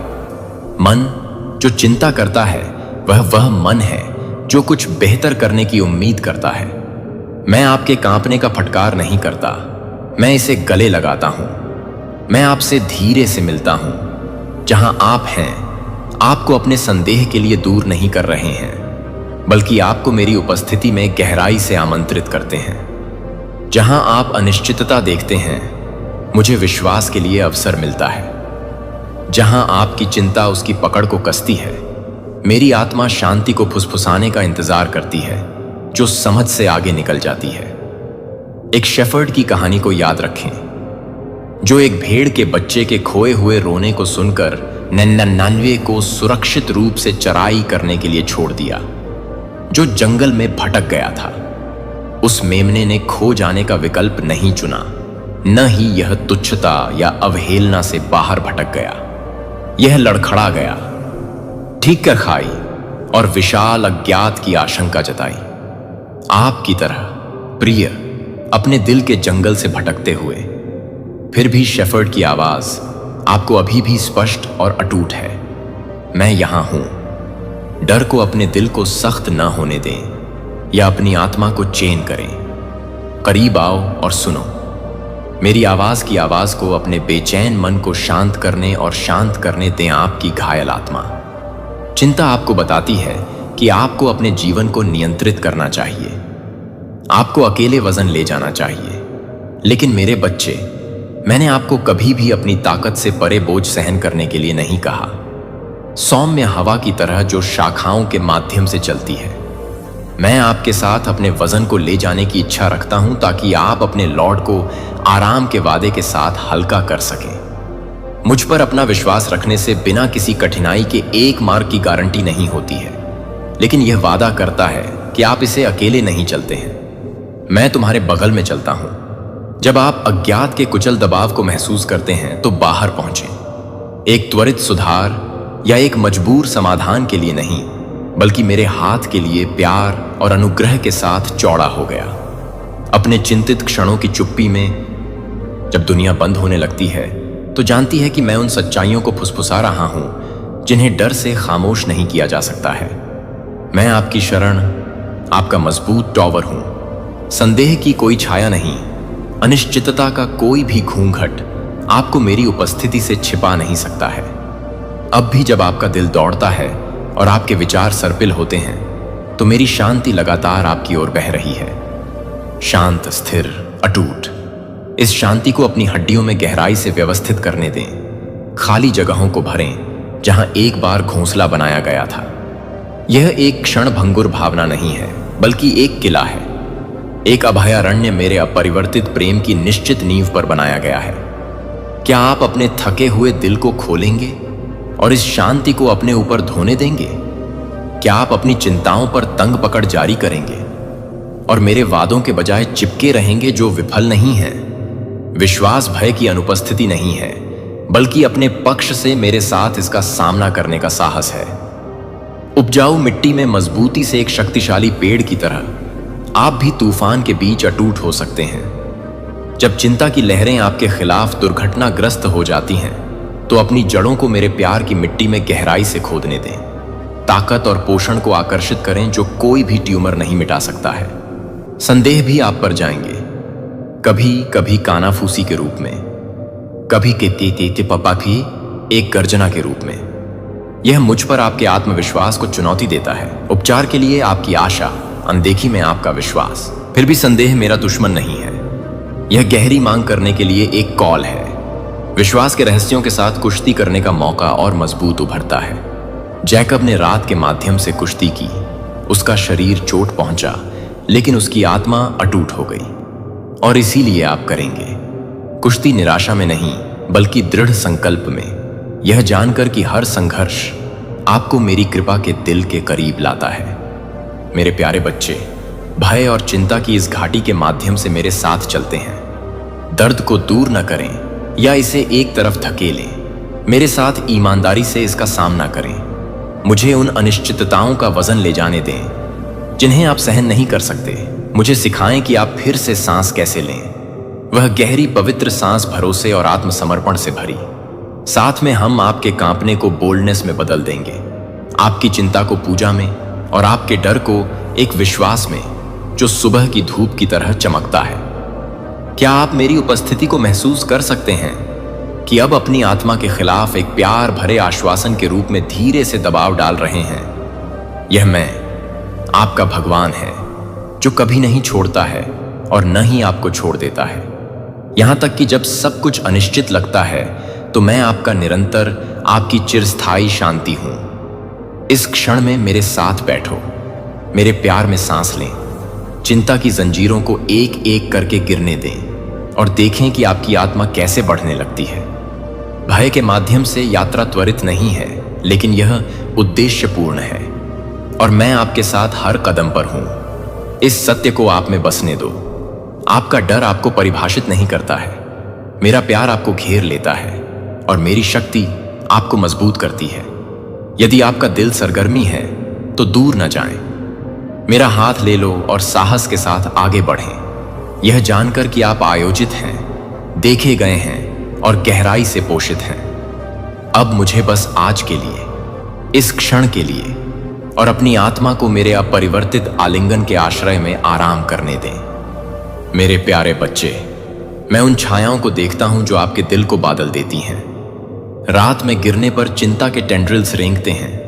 मन जो चिंता करता है वह मन है जो कुछ बेहतर करने की उम्मीद करता है। मैं आपके कांपने का फटकार नहीं करता, मैं इसे गले लगाता हूं। मैं आपसे धीरे से मिलता हूं। जहां आप हैं, आपको अपने संदेह के लिए दूर नहीं कर रहे हैं, बल्कि आपको मेरी उपस्थिति में गहराई से आमंत्रित करते हैं। जहां आप अनिश्चितता देखते हैं, मुझे विश्वास के लिए अवसर मिलता है। जहां आपकी चिंता उसकी पकड़ को कसती है, मेरी आत्मा शांति को फुसफुसाने का इंतजार करती है, जो समझ से आगे निकल जाती है। एक शेफर्ड की कहानी को याद रखें, जो एक भेड़ के बच्चे के खोए हुए रोने को सुनकर 99 को सुरक्षित रूप से चराई करने के लिए छोड़ दिया, जो जंगल में भटक गया था। उस मेमने ने खो जाने का विकल्प नहीं चुना, न ही यह तुच्छता या अवहेलना से बाहर भटक गया। यह लड़खड़ा गया, ठीक कर खाई और विशाल अज्ञात की आशंका जताई। आपकी तरह प्रिय, अपने दिल के जंगल से भटकते हुए, फिर भी शेफर्ड की आवाज आपको अभी भी स्पष्ट और अटूट है। मैं यहां हूं। डर को अपने दिल को सख्त न होने दें या अपनी आत्मा को चैन करें। करीब आओ और सुनो। मेरी आवाज की आवाज को अपने बेचैन मन को शांत करने और शांत करने दें आपकी घायल आत्मा। चिंता आपको बताती है कि आपको अपने जीवन को नियंत्रित करना चाहिए, आपको अकेले वजन ले जाना चाहिए। लेकिन मेरे बच्चे, मैंने आपको कभी भी अपनी ताकत से परे बोझ सहन करने के लिए नहीं कहा। सौम्य हवा की तरह जो शाखाओं के माध्यम से चलती है, मैं आपके साथ अपने वजन को ले जाने की इच्छा रखता हूं, ताकि आप अपने लॉर्ड को आराम के वादे के साथ हल्का कर सकें। मुझ पर अपना विश्वास रखने से बिना किसी कठिनाई के एक मार्ग की गारंटी नहीं होती है, लेकिन यह वादा करता है कि आप इसे अकेले नहीं चलते हैं। मैं तुम्हारे बगल में चलता हूं। जब आप अज्ञात के कुचल दबाव को महसूस करते हैं तो बाहर पहुंचें। एक त्वरित सुधार या एक मजबूर समाधान के लिए नहीं, बल्कि मेरे हाथ के लिए प्यार और अनुग्रह के साथ चौड़ा हो गया। अपने चिंतित क्षणों की चुप्पी में जब दुनिया बंद होने लगती है, तो जानती है कि मैं उन सच्चाइयों को फुसफुसा रहा हूं जिन्हें डर से खामोश नहीं किया जा सकता है। मैं आपकी शरण, आपका मजबूत टॉवर हूं। संदेह की कोई छाया नहीं, अनिश्चितता का कोई भी घूंघट आपको मेरी उपस्थिति से छिपा नहीं सकता है। अब भी जब आपका दिल दौड़ता है और आपके विचार सरपिल होते हैं, तो मेरी शांति लगातार आपकी ओर बह रही है। शांत, स्थिर, अटूट। इस शांति को अपनी हड्डियों में गहराई से व्यवस्थित करने दें। खाली जगहों को भरें जहां एक बार घोंसला बनाया गया था। यह एक क्षण भंगुर भावना नहीं है, बल्कि एक किला है। एक अभयारण्य मेरे अपरिवर्तित प्रेम की निश्चित नींव पर बनाया गया है। क्या आप अपने थके हुए दिल को खोलेंगे और इस शांति को अपने ऊपर धोने देंगे? क्या आप अपनी चिंताओं पर तंग पकड़ जारी करेंगे और मेरे वादों के बजाय चिपके रहेंगे जो विफल नहीं हैं? विश्वास भय की अनुपस्थिति नहीं है, बल्कि अपने पक्ष से मेरे साथ इसका सामना करने का साहस है। उपजाऊ मिट्टी में मजबूती से एक शक्तिशाली पेड़ की तरह आप भी तूफान के बीच अटूट हो सकते हैं। जब चिंता की लहरें आपके खिलाफ दुर्घटनाग्रस्त हो जाती हैं, तो अपनी जड़ों को मेरे प्यार की मिट्टी में गहराई से खोदने दें। ताकत और पोषण को आकर्षित करें जो कोई भी ट्यूमर नहीं मिटा सकता है। संदेह भी आप पर जाएंगे, कभी कभी कानाफूसी के रूप में, कभी के पप्पा भी एक गर्जना के रूप में। यह मुझ पर आपके आत्मविश्वास को चुनौती देता है। उपचार के लिए आपकी आशा, अनदेखी में आपका विश्वास। फिर भी संदेह मेरा दुश्मन नहीं है। यह गहरी मांग करने के लिए एक कॉल है। विश्वास के रहस्यों के साथ कुश्ती करने का मौका और मजबूत उभरता है। जैकब ने रात के माध्यम से कुश्ती की। उसका शरीर चोट पहुंचा, लेकिन उसकी आत्मा अटूट हो गई। और इसीलिए आप करेंगे कुश्ती निराशा में नहीं, बल्कि दृढ़ संकल्प में, यह जानकर कि हर संघर्ष आपको मेरी कृपा के दिल के करीब लाता है। मेरे प्यारे बच्चे, भय और चिंता की इस घाटी के माध्यम से मेरे साथ चलते हैं। दर्द को दूर न करें या इसे एक तरफ धकेलें। मेरे साथ ईमानदारी से इसका सामना करें। मुझे उन अनिश्चितताओं का वजन ले जाने दें जिन्हें आप सहन नहीं कर सकते। मुझे सिखाएं कि आप फिर से सांस कैसे लें, वह गहरी पवित्र सांस भरोसे और आत्मसमर्पण से भरी। साथ में हम आपके कांपने को बोल्डनेस में बदल देंगे, आपकी चिंता को पूजा में और आपके डर को एक विश्वास में जो सुबह की धूप की तरह चमकता है। क्या आप मेरी उपस्थिति को महसूस कर सकते हैं कि अब अपनी आत्मा के खिलाफ एक प्यार भरे आश्वासन के रूप में धीरे से दबाव डाल रहे हैं? यह मैं, आपका भगवान है, जो कभी नहीं छोड़ता है और न ही आपको छोड़ देता है। यहां तक कि जब सब कुछ अनिश्चित लगता है तो मैं आपका निरंतर, आपकी चिरस्थायी शांति हूं। इस क्षण में मेरे साथ बैठो, मेरे प्यार में सांस लें, चिंता की जंजीरों को एक एक करके गिरने दें और देखें कि आपकी आत्मा कैसे बढ़ने लगती है। भय के माध्यम से यात्रा त्वरित नहीं है, लेकिन यह उद्देश्यपूर्ण है और मैं आपके साथ हर कदम पर हूं। इस सत्य को आप में बसने दो। आपका डर आपको परिभाषित नहीं करता है, मेरा प्यार आपको घेर लेता है और मेरी शक्ति आपको मजबूत करती है। यदि आपका दिल सरगर्मी है तो दूर न जाएं, मेरा हाथ ले लो और साहस के साथ आगे बढ़ें, यह जानकर कि आप आयोजित हैं, देखे गए हैं और गहराई से पोषित हैं। अब मुझे बस आज के लिए, इस क्षण के लिए और अपनी आत्मा को मेरे अपरिवर्तित आलिंगन के आश्रय में आराम करने दें। मेरे प्यारे बच्चे, मैं उन छायाओं को देखता हूं जो आपके दिल को बादल देती हैं। रात में गिरने पर चिंता के टेंड्रिल्स रेंगते हैं,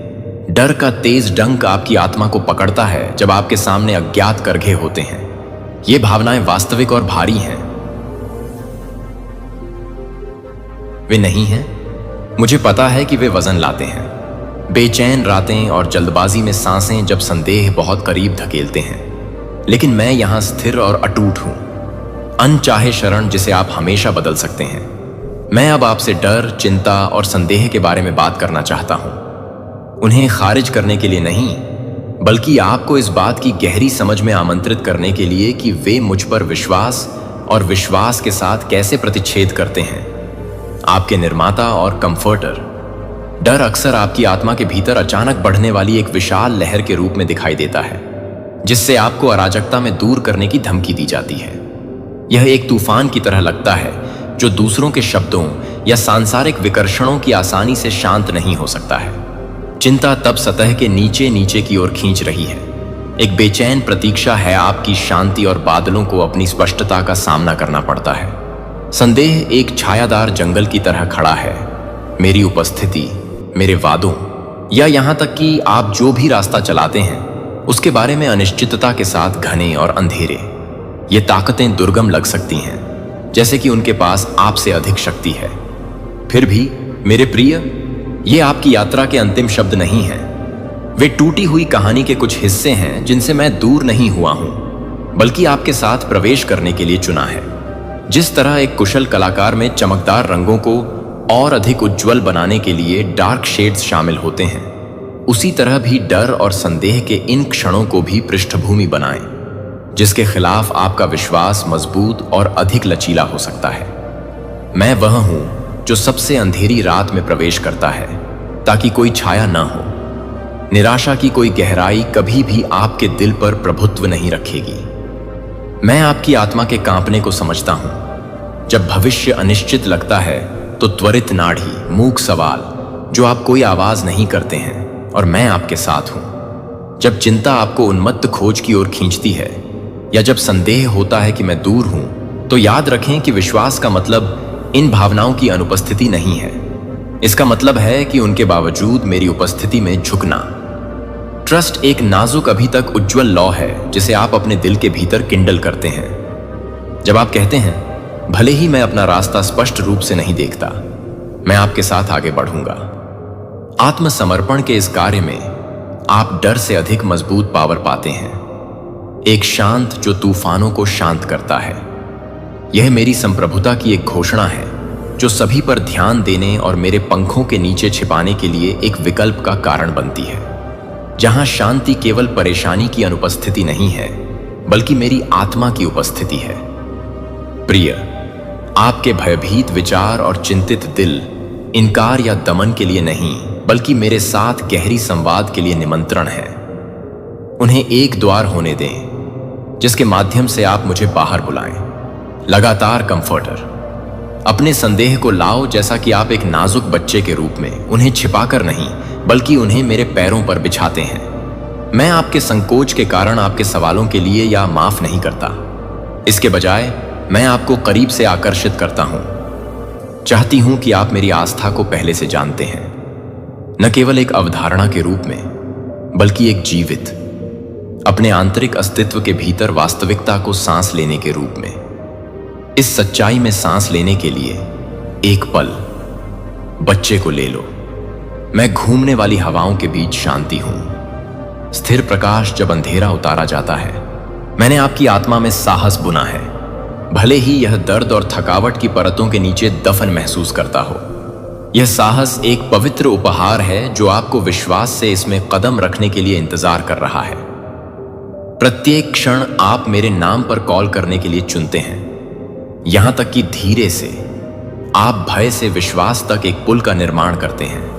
डर का तेज डंक आपकी आत्मा को पकड़ता है जब आपके सामने अज्ञात करघे होते हैं। ये भावनाएं वास्तविक और भारी हैं, वे नहीं हैं। मुझे पता है कि वे वजन लाते हैं, बेचैन रातें और जल्दबाजी में सांसें जब संदेह बहुत करीब धकेलते हैं। लेकिन मैं यहां स्थिर और अटूट हूं, अनचाहे शरण जिसे आप हमेशा बदल सकते हैं। मैं अब आपसे डर, चिंता और संदेह के बारे में बात करना चाहता हूं, उन्हें खारिज करने के लिए नहीं, बल्कि आपको इस बात की गहरी समझ में आमंत्रित करने के लिए कि वे मुझ पर विश्वास और विश्वास के साथ कैसे प्रतिच्छेद करते हैं। आपके निर्माता और कंफर्टर। डर अक्सर आपकी आत्मा के भीतर अचानक बढ़ने वाली एक विशाल लहर के रूप में दिखाई देता है, जिससे आपको अराजकता में दूर करने की धमकी दी जाती है। यह एक तूफान की तरह लगता है जो दूसरों के शब्दों या सांसारिक विकर्षणों की आसानी से शांत नहीं हो सकता है। चिंता तब सतह के नीचे नीचे की ओर खींच रही है, एक बेचैन प्रतीक्षा है आपकी शांति और बादलों को अपनी स्पष्टता का सामना करना पड़ता है। संदेह एक छायादार जंगल की तरह खड़ा है, मेरी उपस्थिति, मेरे वादों या यहां तक कि आप जो भी रास्ता चलाते हैं उसके बारे में अनिश्चितता के साथ घने और अंधेरे। ये ताकतें दुर्गम लग सकती हैं, जैसे कि उनके पास आपसे अधिक शक्ति है। फिर भी मेरे प्रिय, ये आपकी यात्रा के अंतिम शब्द नहीं हैं। वे टूटी हुई कहानी के कुछ हिस्से हैं जिनसे मैं दूर नहीं हुआ हूं, बल्कि आपके साथ प्रवेश करने के लिए चुना है। जिस तरह एक कुशल कलाकार में चमकदार रंगों को और अधिक उज्जवल बनाने के लिए डार्क शेड्स शामिल होते हैं, उसी तरह भी डर और संदेह के इन क्षणों को भी पृष्ठभूमि बनाएं, जिसके खिलाफ आपका विश्वास मजबूत और अधिक लचीला हो सकता है। मैं वह हूं जो सबसे अंधेरी रात में प्रवेश करता है ताकि कोई छाया न हो। निराशा की कोई गहराई कभी भी आपके दिल पर प्रभुत्व नहीं रखेगी। मैं आपकी आत्मा के कांपने को समझता हूं। जब भविष्य अनिश्चित लगता है तो त्वरित नाड़ी, मूक सवाल जो आप कोई आवाज नहीं करते हैं, और मैं आपके साथ हूं। जब चिंता आपको उन्मत्त खोज की ओर खींचती है या जब संदेह होता है कि मैं दूर हूं, तो याद रखें कि विश्वास का मतलब इन भावनाओं की अनुपस्थिति नहीं है। इसका मतलब है कि उनके बावजूद मेरी उपस्थिति में झुकना। ट्रस्ट एक नाजुक, अभी तक उज्जवल लौ है जिसे आप अपने दिल के भीतर किंडल करते हैं। जब आप कहते हैं, भले ही मैं अपना रास्ता स्पष्ट रूप से नहीं देखता, मैं आपके साथ आगे बढ़ूंगा। आत्मसमर्पण के इस कार्य में आप डर से अधिक मजबूत पावर पाते हैं, एक शांत जो तूफानों को शांत करता है। यह मेरी संप्रभुता की एक घोषणा है जो सभी पर ध्यान देने और मेरे पंखों के नीचे छिपाने के लिए एक विकल्प का कारण बनती है, जहां शांति केवल परेशानी की अनुपस्थिति नहीं है, बल्कि मेरी आत्मा की उपस्थिति है। प्रिय, आपके भयभीत विचार और चिंतित दिल इनकार या दमन के लिए नहीं, बल्कि मेरे साथ गहरी संवाद के लिए निमंत्रण है। उन्हें एक द्वार होने दें जिसके माध्यम से आप मुझे बाहर बुलाएं। लगातार कंफर्टर, अपने संदेह को लाओ जैसा कि आप एक नाजुक बच्चे के रूप में, उन्हें छिपाकर नहीं बल्कि उन्हें मेरे पैरों पर बिछाते हैं। मैं आपके संकोच के कारण आपके सवालों के लिए या माफ नहीं करता, इसके बजाय मैं आपको करीब से आकर्षित करता हूं। चाहती हूं कि आप मेरी आस्था को पहले से जानते हैं, न केवल एक अवधारणा के रूप में बल्कि एक जीवित, अपने आंतरिक अस्तित्व के भीतर वास्तविकता को सांस लेने के रूप में। इस सच्चाई में सांस लेने के लिए एक पल बच्चे को ले लो। मैं घूमने वाली हवाओं के बीच शांति हूं, स्थिर प्रकाश जब अंधेरा उतारा जाता है। मैंने आपकी आत्मा में साहस बुना है, भले ही यह दर्द और थकावट की परतों के नीचे दफन महसूस करता हो। यह साहस एक पवित्र उपहार है जो आपको विश्वास से इसमें कदम रखने के लिए इंतजार कर रहा है। प्रत्येक क्षण आप मेरे नाम पर कॉल करने के लिए चुनते हैं, यहां तक कि धीरे से आप भय से विश्वास तक एक पुल का निर्माण करते हैं।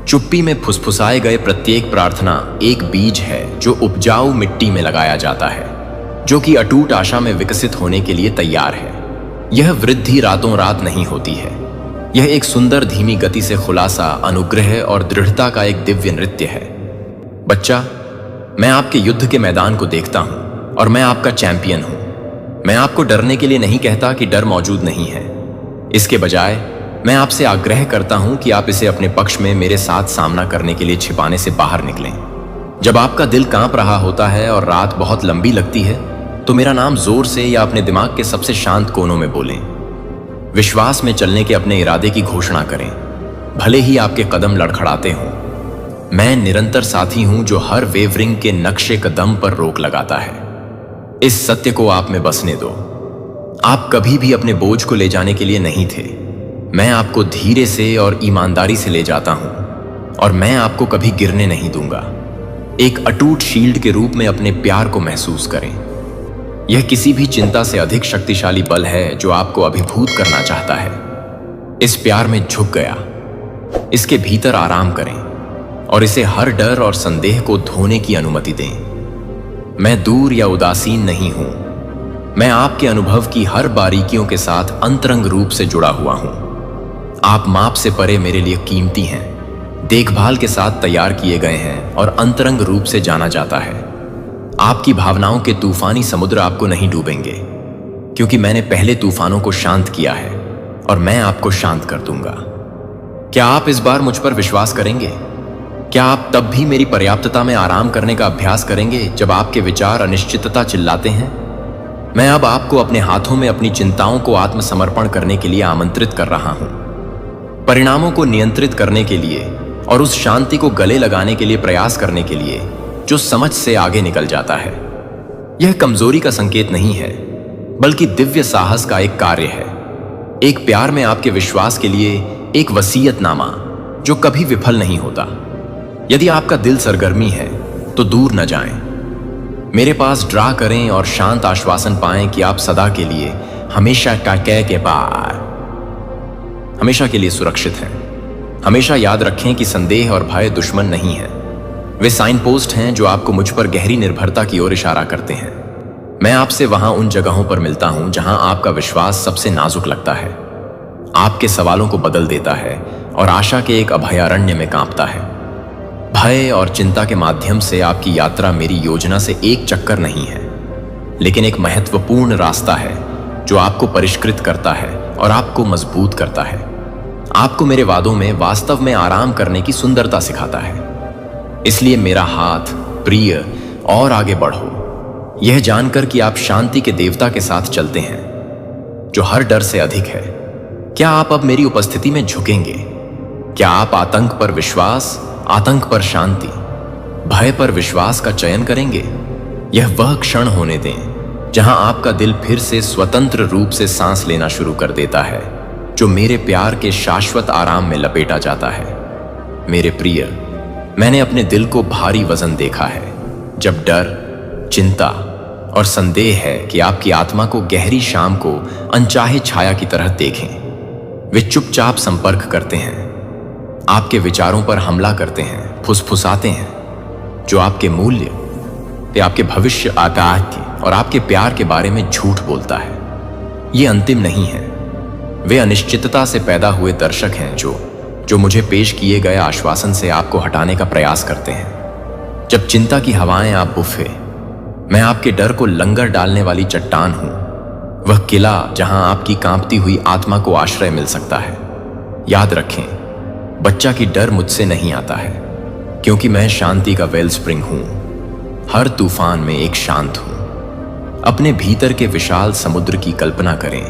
चुप्पी में फुसफुसाए गए प्रत्येक प्रार्थना एक बीज है जो उपजाऊ मिट्टी में लगाया जाता है, जो कि अटूट आशा में विकसित होने के लिए तैयार है। यह वृद्धि रातों रात नहीं होती है, यह एक सुंदर धीमी गति से खुलासा, अनुग्रह और दृढ़ता का एक दिव्य नृत्य है। बच्चा, मैं आपके युद्ध के मैदान को देखता हूं और मैं आपका चैंपियन हूं। मैं आपको डरने के लिए नहीं कहता कि डर मौजूद नहीं है, इसके बजाय मैं आपसे आग्रह करता हूं कि आप इसे अपने पक्ष में मेरे साथ सामना करने के लिए छिपाने से बाहर निकलें। जब आपका दिल कांप रहा होता है और रात बहुत लंबी लगती है, तो मेरा नाम जोर से या अपने दिमाग के सबसे शांत कोनों में बोलें। विश्वास में चलने के अपने इरादे की घोषणा करें, भले ही आपके कदम लड़खड़ाते हों। मैं निरंतर साथी हूं जो हर वेवरिंग के नक्शे कदम पर रोक लगाता है। इस सत्य को आप में बसने दो। आप कभी भी अपने बोझ को ले जाने के लिए नहीं थे। मैं आपको धीरे से और ईमानदारी से ले जाता हूं और मैं आपको कभी गिरने नहीं दूंगा। एक अटूट शील्ड के रूप में अपने प्यार को महसूस करें। यह किसी भी चिंता से अधिक शक्तिशाली बल है जो आपको अभिभूत करना चाहता है। इस प्यार में झुक गया, इसके भीतर आराम करें और इसे हर डर और संदेह को धोने की अनुमति दें। मैं दूर या उदासीन नहीं हूं, मैं आपके अनुभव की हर बारीकियों के साथ अंतरंग रूप से जुड़ा हुआ हूं। आप माप से परे मेरे लिए कीमती हैं, देखभाल के साथ तैयार किए गए हैं और अंतरंग रूप से जाना जाता है। आपकी भावनाओं के तूफानी समुद्र आपको नहीं डूबेंगे, क्योंकि मैंने पहले तूफानों को शांत किया है और मैं आपको शांत कर दूंगा। क्या आप इस बार मुझ पर विश्वास करेंगे? क्या आप तब भी मेरी पर्याप्तता में आराम करने का अभ्यास करेंगे जब आपके विचार अनिश्चितता चिल्लाते हैं? मैं अब आपको अपने हाथों में अपनी चिंताओं को आत्मसमर्पण करने के लिए आमंत्रित कर रहा हूं, परिणामों को नियंत्रित करने के लिए और उस शांति को गले लगाने के लिए प्रयास करने के लिए जो समझ से आगे निकल जाता है। यह कमजोरी का संकेत नहीं है, बल्कि दिव्य साहस का एक कार्य है। एक प्यार में आपके विश्वास के लिए एक वसीयतनामा जो कभी विफल नहीं होता। यदि आपका दिल सरगर्मी है तो दूर न जाएं, मेरे पास ड्रा करें और शांत आश्वासन पाएं कि आप सदा के लिए, हमेशा के पार, हमेशा के लिए सुरक्षित हैं। हमेशा याद रखें कि संदेह और भय दुश्मन नहीं है, वे साइन पोस्ट हैं जो आपको मुझ पर गहरी निर्भरता की ओर इशारा करते हैं। मैं आपसे वहां उन जगहों पर मिलता हूं जहां आपका विश्वास सबसे नाजुक लगता है, आपके सवालों को बदल देता है और आशा के एक अभयारण्य में कांपता है। भय और चिंता के माध्यम से आपकी यात्रा मेरी योजना से एक चक्कर नहीं है, लेकिन एक महत्वपूर्ण रास्ता है जो आपको परिष्कृत करता है और आपको मजबूत करता है। आपको मेरे वादों में वास्तव में आराम करने की सुंदरता सिखाता है। इसलिए मेरा हाथ, प्रिय, और आगे बढ़ो, यह जानकर कि आप शांति के देवता के साथ चलते हैं जो हर डर से अधिक है। क्या आप अब मेरी उपस्थिति में झुकेंगे? क्या आप आतंक पर विश्वास, आतंक पर शांति, भय पर विश्वास का चयन करेंगे? यह वह क्षण होने दें जहां आपका दिल फिर से स्वतंत्र रूप से सांस लेना शुरू कर देता है, जो मेरे प्यार के शाश्वत आराम में लपेटा जाता है। मेरे प्रिय, मैंने अपने दिल को भारी वजन देखा है, जब डर, चिंता और संदेह है कि आपकी आत्मा को गहरी शाम को अनचाहे छाया की तरह देखें। वे चुपचाप संपर्क करते हैं, आपके विचारों पर हमला करते हैं, फुसफुसाते हैं, जो आपके मूल्य या आपके भविष्य, आकांक्षा और आपके प्यार के बारे में झूठ बोलता है। ये अंतिम नहीं है। वे अनिश्चितता से पैदा हुए दर्शक हैं जो मुझे पेश किए गए आश्वासन से आपको हटाने का प्रयास करते हैं। जब चिंता की हवाएं आप बुफे, मैं आपके डर को लंगर डालने वाली चट्टान हूं, वह किला जहां आपकी कांपती हुई आत्मा को आश्रय मिल सकता है। याद रखें, बच्चा की डर मुझसे नहीं आता है, क्योंकि मैं शांति का वेलस्प्रिंग हूं। हर तूफान में एक शांत हूं। अपने भीतर के विशाल समुद्र की कल्पना करें,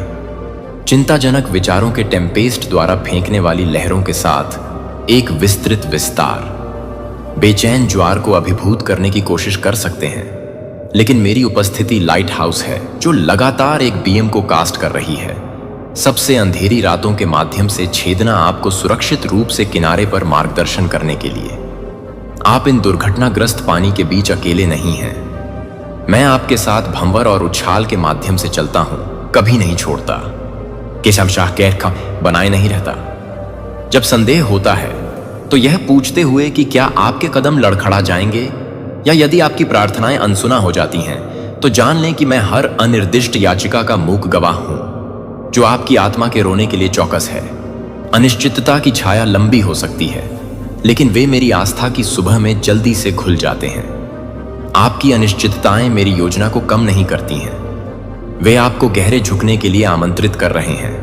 चिंताजनक विचारों के टेम्पेस्ट द्वारा फेंकने वाली लहरों के साथ एक विस्तृत विस्तार। बेचैन ज्वार को अभिभूत करने की कोशिश कर सकते हैं, लेकिन मेरी उपस्थिति लाइट हाउस है जो लगातार एक बीम को कास्ट कर रही है, सबसे अंधेरी रातों के माध्यम से छेदना, आपको सुरक्षित रूप से किनारे पर मार्गदर्शन करने के लिए। आप इन दुर्घटनाग्रस्त पानी के बीच अकेले नहीं हैं। मैं आपके साथ भंवर और उछाल के माध्यम से चलता हूं, कभी नहीं छोड़ता, कि शमशाह कैद का बनाए नहीं रहता। जब संदेह होता है तो यह पूछते हुए कि क्या आपके कदम लड़खड़ा जाएंगे, या यदि आपकी प्रार्थनाएं अनसुना हो जाती हैं तो जान लें कि मैं हर अनिर्दिष्ट याचिका का मूक गवाह हूं, जो आपकी आत्मा के रोने के लिए चौकस है। अनिश्चितता की छाया लंबी हो सकती है, लेकिन वे मेरी आस्था की सुबह में जल्दी से खुल जाते हैं। आपकी अनिश्चितताएं मेरी योजना को कम नहीं करती हैं, वे आपको गहरे झुकने के लिए आमंत्रित कर रहे हैं।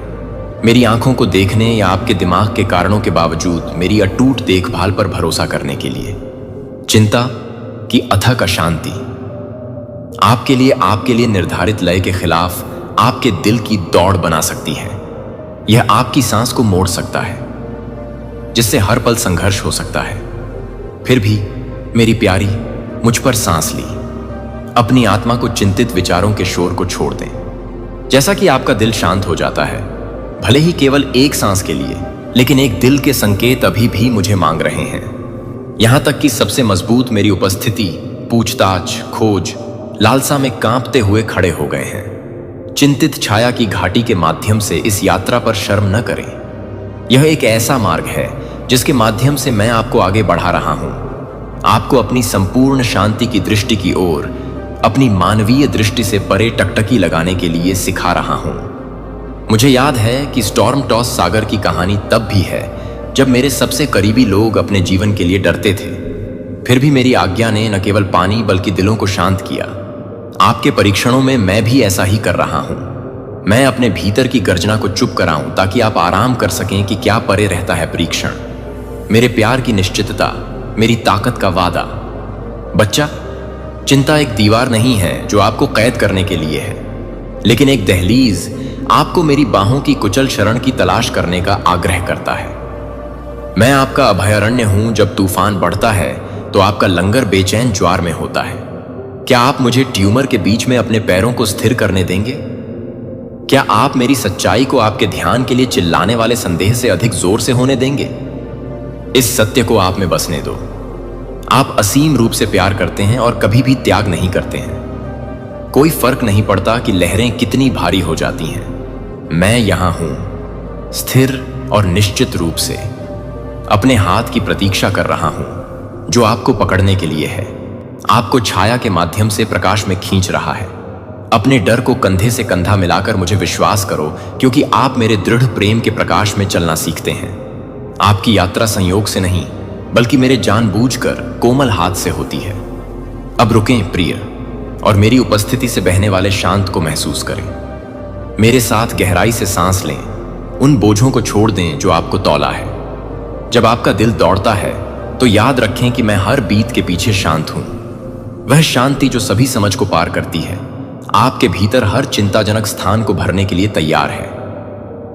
मेरी आंखों को देखने या आपके दिमाग के कारणों के बावजूद मेरी अटूट देखभाल पर भरोसा करने के लिए। चिंता की अथक अशांति आपके लिए निर्धारित लय के खिलाफ आपके दिल की दौड़ बना सकती है। यह आपकी सांस को मोड़ सकता है, जिससे हर पल संघर्ष हो सकता है। फिर भी मेरी प्यारी, मुझ पर सांस ली। अपनी आत्मा को चिंतित विचारों के शोर को छोड़ दें। जैसा कि आपका दिल शांत हो जाता है, भले ही केवल एक सांस के लिए, लेकिन एक दिल के संकेत अभी भी मुझे मांग रहे हैं। यहां तक कि सबसे मजबूत मेरी उपस्थिति, पूछताछ, खोज, लालसा में कांपते हुए खड़े हो गए हैं। चिंतित छाया की घाटी के माध्यम से इस यात्रा पर शर्म न करें। यह एक ऐसा मार्ग है जिसके माध्यम से मैं आपको आगे बढ़ा रहा हूं, आपको अपनी संपूर्ण शांति की दृष्टि की ओर, अपनी मानवीय दृष्टि से परे टकटकी लगाने के लिए सिखा रहा हूं। मुझे याद है कि स्टॉर्म टॉस सागर की कहानी तब भी है जब मेरे सबसे करीबी लोग अपने जीवन के लिए डरते थे। फिर भी मेरी आज्ञा ने न केवल पानी बल्कि दिलों को शांत किया। आपके परीक्षणों में मैं भी ऐसा ही कर रहा हूं। मैं अपने भीतर की गर्जना को चुप कराऊं ताकि आप आराम कर सकें कि क्या परे रहता है परीक्षण। मेरे प्यार की निश्चितता, मेरी ताकत का वादा। बच्चा, चिंता एक दीवार नहीं है जो आपको कैद करने के लिए है, लेकिन एक दहलीज, आपको मेरी बाहों की कुचल शरण की तलाश करने का आग्रह करता है। मैं आपका अभयारण्य हूं। जब तूफान बढ़ता है तो आपका लंगर बेचैन ज्वार में होता है। क्या आप मुझे ट्यूमर के बीच में अपने पैरों को स्थिर करने देंगे? क्या आप मेरी सच्चाई को आपके ध्यान के लिए चिल्लाने वाले संदेह से अधिक जोर से होने देंगे? इस सत्य को आप में बसने दो। आप असीम रूप से प्यार करते हैं और कभी भी त्याग नहीं करते हैं। कोई फर्क नहीं पड़ता कि लहरें कितनी भारी हो जाती हैं। मैं यहां हूं, स्थिर और निश्चित रूप से अपने हाथ की प्रतीक्षा कर रहा हूं, जो आपको पकड़ने के लिए है, आपको छाया के माध्यम से प्रकाश में खींच रहा है। अपने डर को कंधे से कंधा मिलाकर मुझे विश्वास करो, क्योंकि आप मेरे दृढ़ प्रेम के प्रकाश में चलना सीखते हैं। आपकी यात्रा संयोग से नहीं, बल्कि मेरे जानबूझकर कोमल हाथ से होती है। अब रुकें प्रिय, और मेरी उपस्थिति से बहने वाले शांत को महसूस करें। मेरे साथ गहराई से सांस लें, उन बोझों को छोड़ दें जो आपको तौला है। जब आपका दिल दौड़ता है तो याद रखें कि मैं हर बीत के पीछे शांत हूं। वह शांति जो सभी समझ को पार करती है, आपके भीतर हर चिंताजनक स्थान को भरने के लिए तैयार है।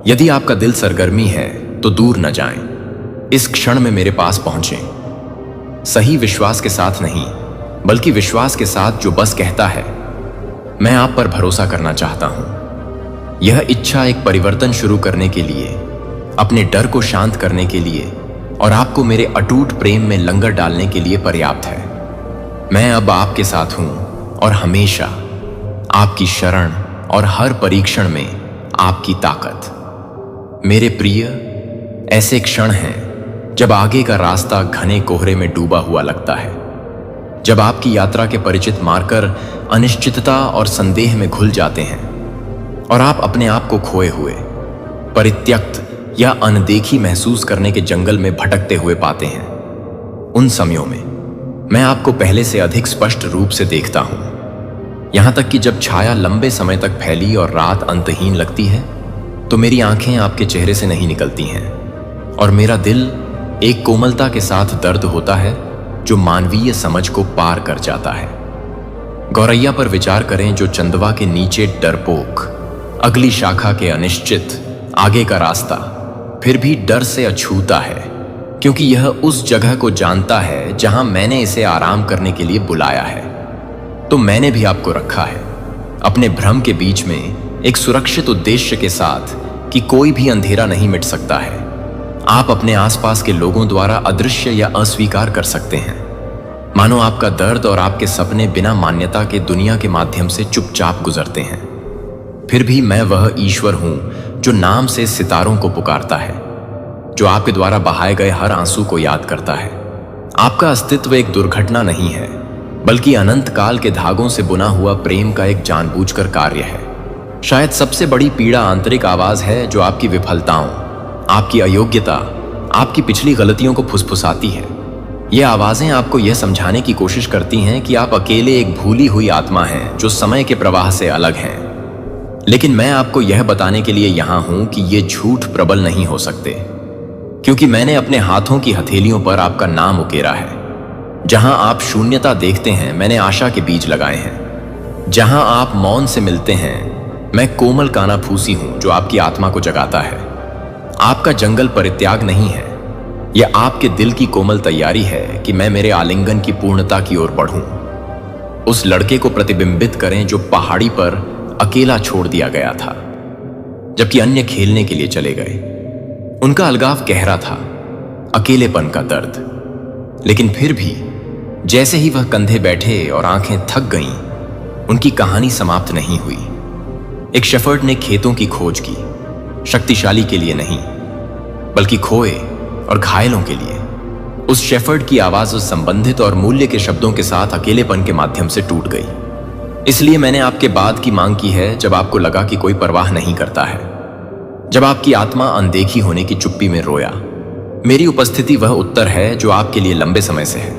यदि आपका दिल सरगर्मी है तो दूर न जाएं, इस क्षण में मेरे पास पहुंचें। सही विश्वास के साथ नहीं, बल्कि विश्वास के साथ जो बस कहता है, मैं आप पर भरोसा करना चाहता हूं। यह इच्छा एक परिवर्तन शुरू करने के लिए, अपने डर को शांत करने के लिए और आपको मेरे अटूट प्रेम में लंगर डालने के लिए पर्याप्त है। मैं अब आपके साथ हूं और हमेशा आपकी शरण और हर परीक्षण में आपकी ताकत। मेरे प्रिय, ऐसे क्षण हैं जब आगे का रास्ता घने कोहरे में डूबा हुआ लगता है, जब आपकी यात्रा के परिचित मार्कर अनिश्चितता और संदेह में घुल जाते हैं और आप अपने आप को खोए हुए, परित्यक्त या अनदेखी महसूस करने के जंगल में भटकते हुए पाते हैं, उन समयों में मैं आपको पहले से अधिक स्पष्ट रूप से देखता हूं। यहां तक कि जब छाया लंबे समय तक फैली और रात अंतहीन लगती है, तो मेरी आंखें आपके चेहरे से नहीं निकलती हैं और मेरा दिल एक कोमलता के साथ दर्द होता है जो मानवीय समझ को पार कर जाता है। गौरैया पर विचार करें, जो चंदवा के नीचे डरपोक, अगली शाखा के अनिश्चित, आगे का रास्ता फिर भी डर से अछूता है, क्योंकि यह उस जगह को जानता है जहां मैंने इसे आराम करने के लिए बुलाया है। तो मैंने भी आपको रखा है अपने भ्रम के बीच में, एक सुरक्षित उद्देश्य के साथ कि कोई भी अंधेरा नहीं मिट सकता है। आप अपने आसपास के लोगों द्वारा अदृश्य या अस्वीकार कर सकते हैं, मानो आपका दर्द और आपके सपने बिना मान्यता के दुनिया के माध्यम से चुपचाप गुजरते हैं। फिर भी मैं वह ईश्वर हूं जो नाम से सितारों को पुकारता है, जो आपके द्वारा बहाए गए हर आंसू को याद करता है। आपका अस्तित्व एक दुर्घटना नहीं है, बल्कि अनंत काल के धागों से बुना हुआ प्रेम का एक जानबूझकर कार्य है। शायद सबसे बड़ी पीड़ा आंतरिक आवाज है जो आपकी विफलताओं, आपकी अयोग्यता, आपकी पिछली गलतियों को फुसफुसाती है। ये आवाजें आपको यह समझाने की कोशिश करती हैं कि आप अकेले एक भूली हुई आत्मा हैं जो समय के प्रवाह से अलग हैं। लेकिन मैं आपको यह बताने के लिए यहां हूं कि ये झूठ प्रबल नहीं हो सकते, क्योंकि मैंने अपने हाथों की हथेलियों पर आपका नाम उकेरा है। जहां आप शून्यता देखते हैं, मैंने आशा के बीज लगाए हैं। जहां आप मौन से मिलते हैं, मैं कोमल काना फूसी हूं जो आपकी आत्मा को जगाता है। आपका जंगल परित्याग नहीं है, यह आपके दिल की कोमल तैयारी है कि मैं मेरे आलिंगन की पूर्णता की ओर बढ़ूं। उस लड़के को प्रतिबिंबित करें जो पहाड़ी पर अकेला छोड़ दिया गया था, जबकि अन्य खेलने के लिए चले गए। उनका अलगाव गहरा था, अकेलेपन का दर्द। लेकिन फिर भी जैसे ही वह कंधे बैठे और आंखें थक गईं, उनकी कहानी समाप्त नहीं हुई। एक शेफर्ड ने खेतों की खोज की, शक्तिशाली के लिए नहीं, बल्कि खोए और घायलों के लिए। उस शेफर्ड की आवाज उस संबंधित और मूल्य के शब्दों के साथ अकेलेपन के माध्यम से टूट गई। इसलिए मैंने आपके बाद की मांग की है, जब आपको लगा कि कोई परवाह नहीं करता है, जब आपकी आत्मा अनदेखी होने की चुप्पी में रोया। मेरी उपस्थिति वह उत्तर है जो आपके लिए लंबे समय से है,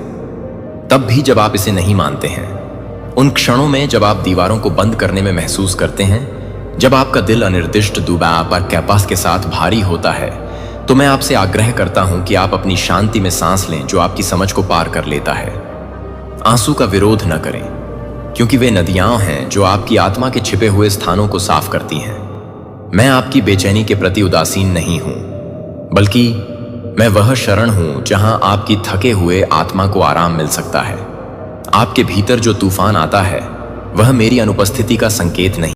तब भी जब आप इसे नहीं मानते हैं। उन क्षणों में जब आप दीवारों को बंद करने में महसूस करते हैं, जब आपका दिल अनिर्दिष्ट दुबा पर कैपास के साथ भारी होता है, तो मैं आपसे आग्रह करता हूं कि आप अपनी शांति में सांस लें जो आपकी समझ को पार कर लेता है। आंसू का विरोध न करें, क्योंकि वे नदियां हैं जो आपकी आत्मा के छिपे हुए स्थानों को साफ करती हैं। मैं आपकी बेचैनी के प्रति उदासीन नहीं हूं, बल्कि मैं वह शरण हूं जहां आपकी थके हुए आत्मा को आराम मिल सकता है। आपके भीतर जो तूफान आता है, वह मेरी अनुपस्थिति का संकेत नहीं।